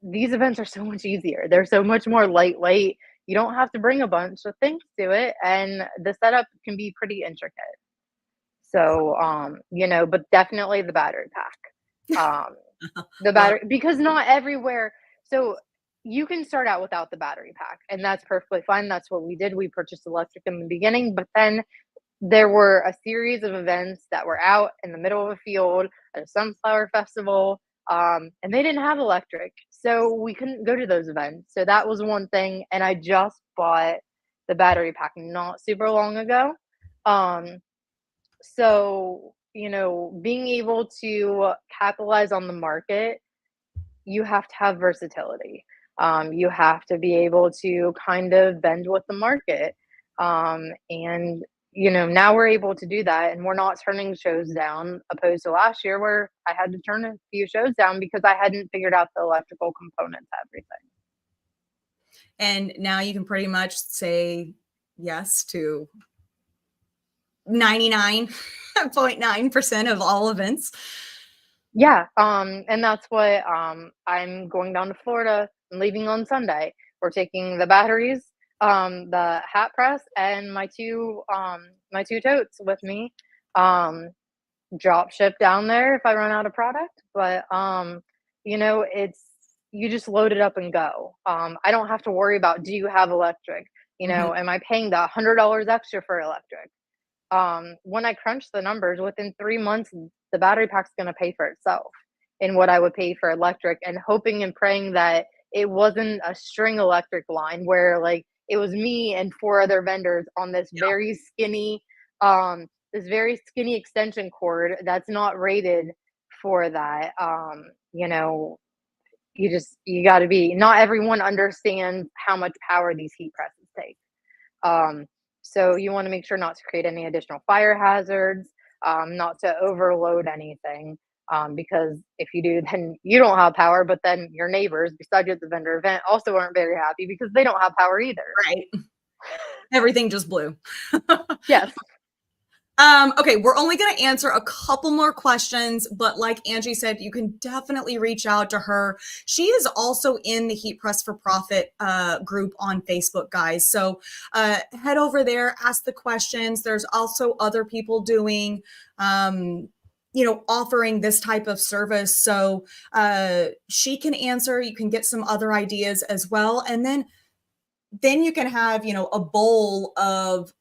These events are so much easier. They're so much more lightweight. You don't have to bring a bunch of things to it, and the setup can be pretty intricate. So, but definitely the battery pack. The battery, because not everywhere. So you can start out without the battery pack, and that's perfectly fine. That's what we did. We purchased electric in the beginning, but then there were a series of events that were out in the middle of a field at a sunflower festival, and they didn't have electric, so we couldn't go to those events. So that was one thing, and I just bought the battery pack not super long ago. So being able to capitalize on the market, you have to have versatility. You have to be able to kind of bend with the market. And now we're able to do that, and we're not turning shows down, opposed to last year where I had to turn a few shows down because I hadn't figured out the electrical components of everything. And now you can pretty much say yes to 99.9% of all events. Yeah. And that's what I'm going down to Florida and leaving on Sunday. We're taking the batteries, the hat press, and my two totes with me. Drop ship down there if I run out of product. But it's, you just load it up and go. I don't have to worry about, do you have electric? Am I paying the $100 extra for electric? When I crunch the numbers, within 3 months, the battery pack's going to pay for itself in what I would pay for electric, and hoping and praying that it wasn't a string electric line where like it was me and 4 other vendors on this very skinny, extension cord that's not rated for that. You got to be, not everyone understands how much power these heat presses take. So you want to make sure not to create any additional fire hazards, not to overload anything, because if you do, then you don't have power, but then your neighbors, besides at the vendor event, also aren't very happy because they don't have power either. Right. Everything just blew. Yes. Okay, we're only going to answer a couple more questions, but like Angie said, you can definitely reach out to her. She is also in the Heat Press for Profit group on Facebook, guys. So head over there, ask the questions. There's also other people doing, offering this type of service. So she can answer. You can get some other ideas as well. And then you can have, a bowl of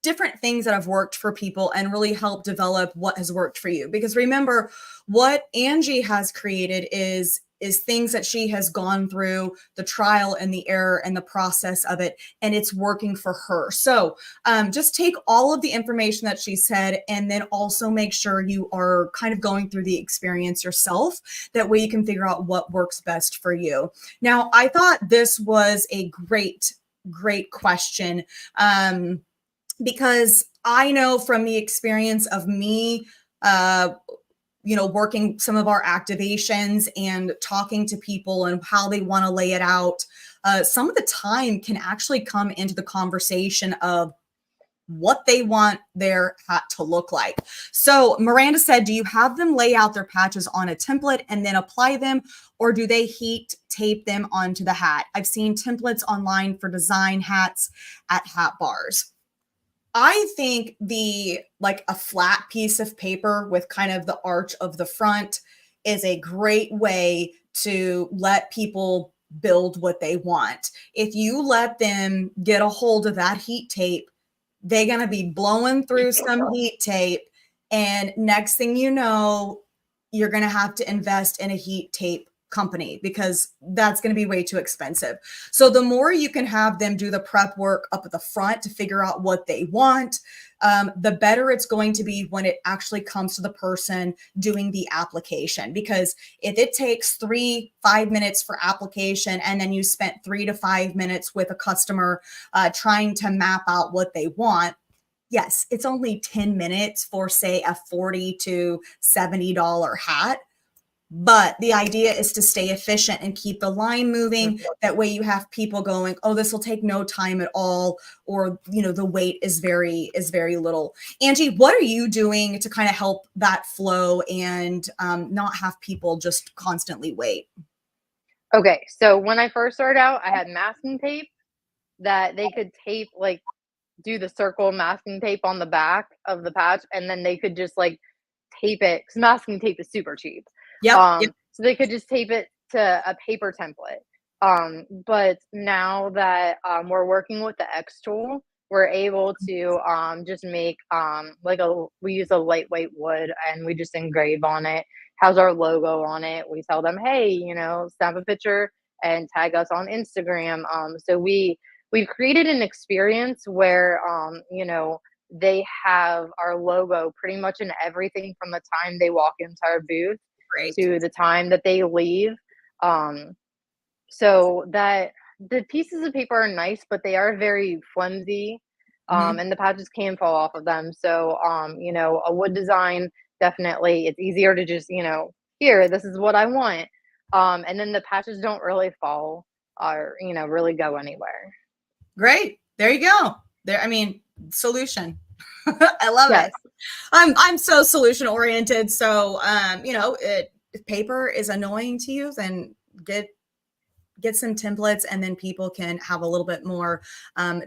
different things that have worked for people and really help develop what has worked for you. Because remember, what Angie has created is things that she has gone through the trial and the error and the process of it, and it's working for her. So just take all of the information that she said, and then also make sure you are kind of going through the experience yourself. That way you can figure out what works best for you. Now, I thought this was a great question. Because I know from the experience of me working some of our activations and talking to people and how they want to lay it out, some of the time can actually come into the conversation of what they want their hat to look like. So Miranda said, do you have them lay out their patches on a template and then apply them, or do they heat tape them onto the hat? I've seen templates online for design hats at hat bars. I think a flat piece of paper with kind of the arch of the front is a great way to let people build what they want. If you let them get a hold of that heat tape, they're going to be blowing through some heat tape. And next thing you know, you're going to have to invest in a heat tape company because that's going to be way too expensive. So the more you can have them do the prep work up at the front to figure out what they want, the better it's going to be when it actually comes to the person doing the application. Because if it takes 3-5 minutes for application, and then you spent 3 to 5 minutes with a customer trying to map out what they want, yes, it's only 10 minutes for, say, a $40 to $70 hat. But the idea is to stay efficient and keep the line moving. That way you have people going, oh, this will take no time at all. Or, the wait is very little. Angie, what are you doing to kind of help that flow and not have people just constantly wait? Okay. So when I first started out, I had masking tape that they could tape, do the circle masking tape on the back of the patch. And then they could just tape it, because masking tape is super cheap. Yep. So they could just tape it to a paper template. But now that we're working with the X tool, we're able to just make we use a lightweight wood and we just engrave on it. Has our logo on it. We tell them, hey, snap a picture and tag us on Instagram. So we've created an experience where they have our logo pretty much in everything from the time they walk into our booth to the time that they leave. So that the pieces of paper are nice, but they are very flimsy, and the patches can fall off of them. So, a wood design, definitely, it's easier to just, here, this is what I want. And then the patches don't really fall or, really go anywhere. Great. There you go. Solution. I love it. I'm so solution oriented. So, if paper is annoying to you, then get some templates, and then people can have a little bit more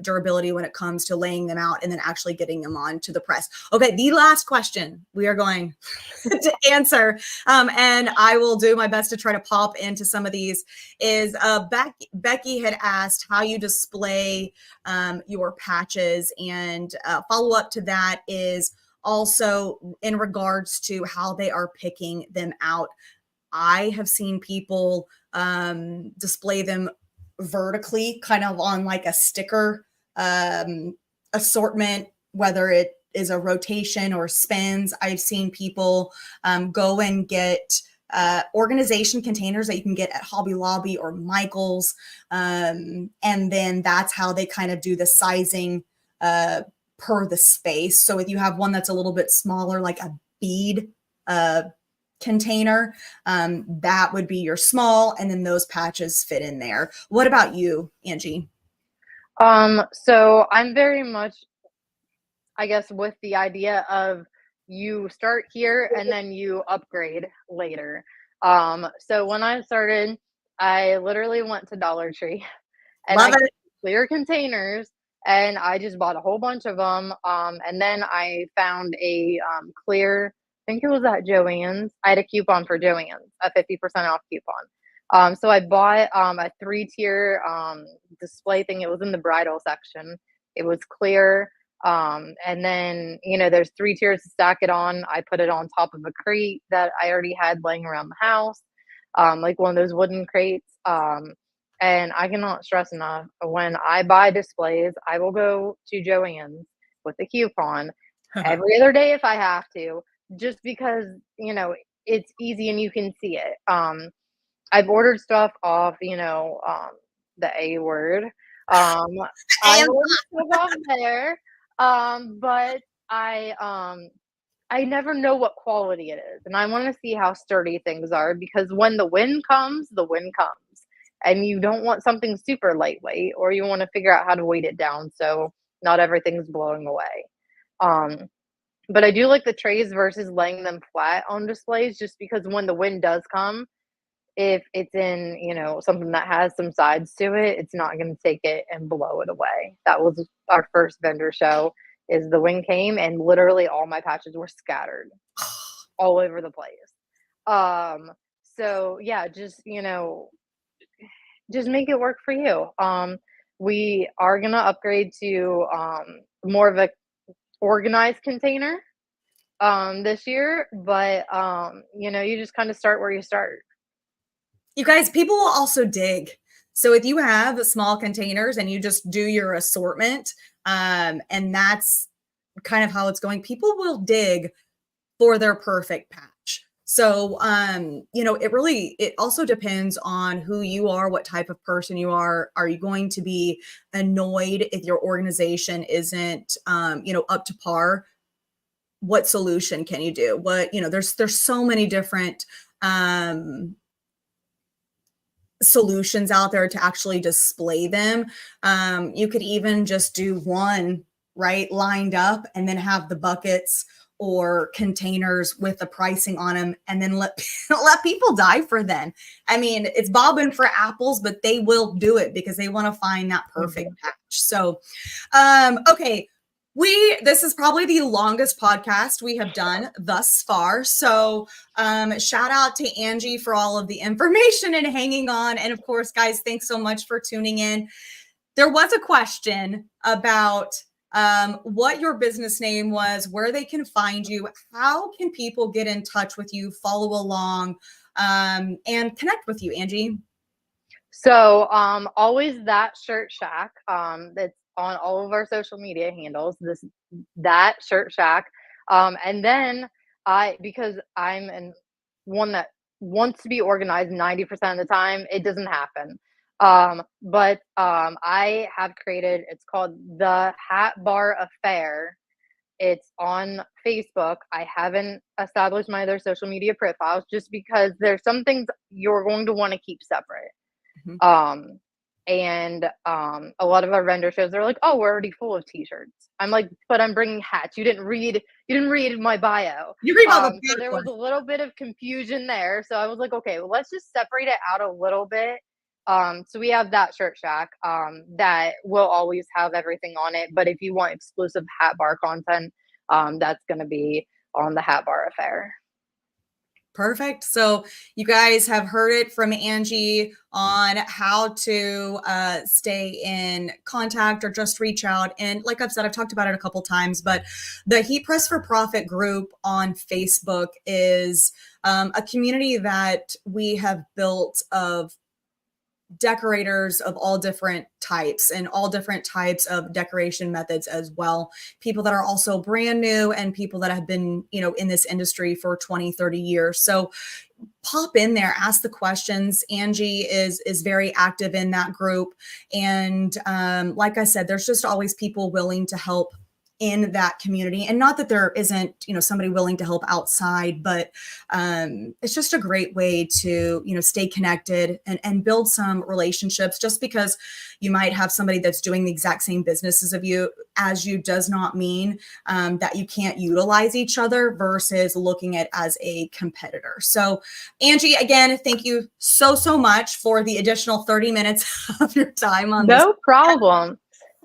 durability when it comes to laying them out and then actually getting them on to the press. Okay, the last question we are going to answer, and I will do my best to try to pop into some of these, is Becky had asked how you display your patches, and follow up to that is also in regards to how they are picking them out. I have seen people display them vertically, kind of on like a sticker assortment, whether it is a rotation or spins. I've seen people go and get organization containers that you can get at Hobby Lobby or Michael's. And then that's how they kind of do the sizing per the space. So if you have one that's a little bit smaller, like a bead container, that would be your small, and then those patches fit in there. What about you, Angie? So I'm very much, I guess, with the idea of you start here and then you upgrade later. So when I started, I literally went to Dollar Tree and Love I it. clear containers, and I just bought a whole bunch of them. And then I found a clear, I think it was at Joann's. I had a coupon for Joann's, a 50% off coupon. So I bought a 3-tier display thing. It was in the bridal section. It was clear. And then, there's 3 tiers to stack it on. I put it on top of a crate that I already had laying around the house, like one of those wooden crates. And I cannot stress enough, when I buy displays, I will go to Joann's with the coupon every other day if I have to, just because, it's easy and you can see it. I've ordered stuff off, the A word. I ordered stuff off there. But I I never know what quality it is, and I wanna see how sturdy things are because when the wind comes, and you don't want something super lightweight, or you wanna figure out how to weight it down so not everything's blowing away. Um, but I do like the trays versus laying them flat on displays just because when the wind does come, if it's in, something that has some sides to it, it's not gonna take it and blow it away. That was our first vendor show, is the wind came and literally all my patches were scattered all over the place. Um, so yeah, just make it work for you. We are gonna upgrade to more of a organized container this year, but you just kind of start where you start. You guys, people will also dig. So if you have small containers and you just do your assortment, and that's kind of how it's going, people will dig for their perfect patch. So, it also depends on who you are, what type of person you are. Are you going to be annoyed if your organization isn't, up to par? What solution can you do? There's so many different, solutions out there to actually display them. You could even just do one, right, lined up, and then have the buckets or containers with the pricing on them, and then let let people die for them. I mean, it's bobbing for apples, but they will do it because they want to find that perfect patch. So, okay, this is probably the longest podcast we have done thus far. So shout out to Angie for all of the information and hanging on. And of course, guys, thanks so much for tuning in. There was a question about what your business name was, where they can find you, how can people get in touch with you, follow along, and connect with you, Angie? So always that Shirt Shack. That's on all of our social media handles. That Shirt Shack. And then because one that wants to be organized 90% of the time, it doesn't happen. But I have created, it's called the Hat Bar Affair. It's on Facebook. I haven't established my other social media profiles just because there's some things you're going to want to keep separate. Mhm. A lot of our vendor shows are like, "Oh, we're already full of t-shirts." I'm like, "But I'm bringing hats. You didn't read my bio." You read all the So there was a little bit of confusion there. So I was like, "Okay, well, let's just separate it out a little bit." So we have that Shirt Shack that will always have everything on it. But if you want exclusive hat bar content, that's going to be on the Hat Bar Affair. Perfect. So you guys have heard it from Angie on how to stay in contact or just reach out. And like I've said, I've talked about it a couple times, but the Heat Press for Profit group on Facebook is a community that we have built of decorators of all different types and all different types of decoration methods as well. People that are also brand new and people that have been, in this industry for 20, 30 years. So pop in there, ask the questions. Angie is very active in that group. And like I said, there's just always people willing to help in that community. And not that there isn't, somebody willing to help outside, but it's just a great way to, stay connected and build some relationships. Just because you might have somebody that's doing the exact same business as you does not mean that you can't utilize each other versus looking at as a competitor. So Angie, again, thank you so much for the additional 30 minutes of your time on this. No problem.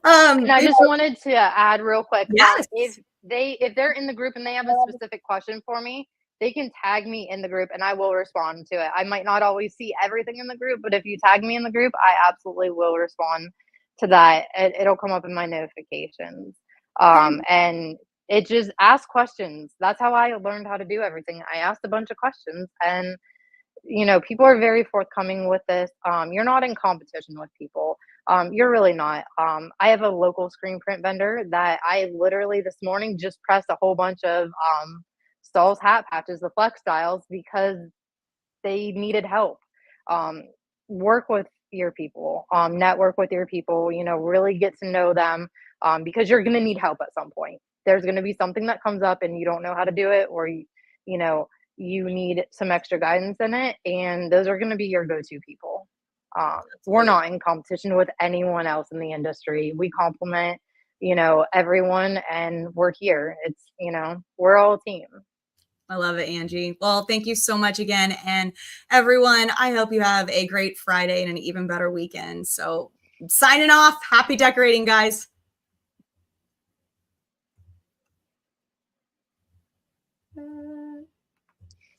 And I just wanted to add real quick. Yes. If they're in the group and they have a specific question for me, they can tag me in the group and I will respond to it. I might not always see everything in the group, but if you tag me in the group, I absolutely will respond to that. It'll come up in my notifications. And it just ask questions. That's how I learned how to do everything. I asked a bunch of questions, and people are very forthcoming with this. You're not in competition with people. You're really not. I have a local screen print vendor that I literally this morning just pressed a whole bunch of Stall's hat patches, the flex styles, because they needed help. Work with your people, network with your people, really get to know them, because you're going to need help at some point. there's going to be something that comes up and you don't know how to do it, or you know, you need some extra guidance in it, and those are going to be your go-to people. We're not in competition with anyone else in the industry. We complement, everyone, and we're here. It's, we're all a team. I love it, Angie. Well, thank you so much again. And everyone, I hope you have a great Friday and an even better weekend. So signing off. Happy decorating, guys.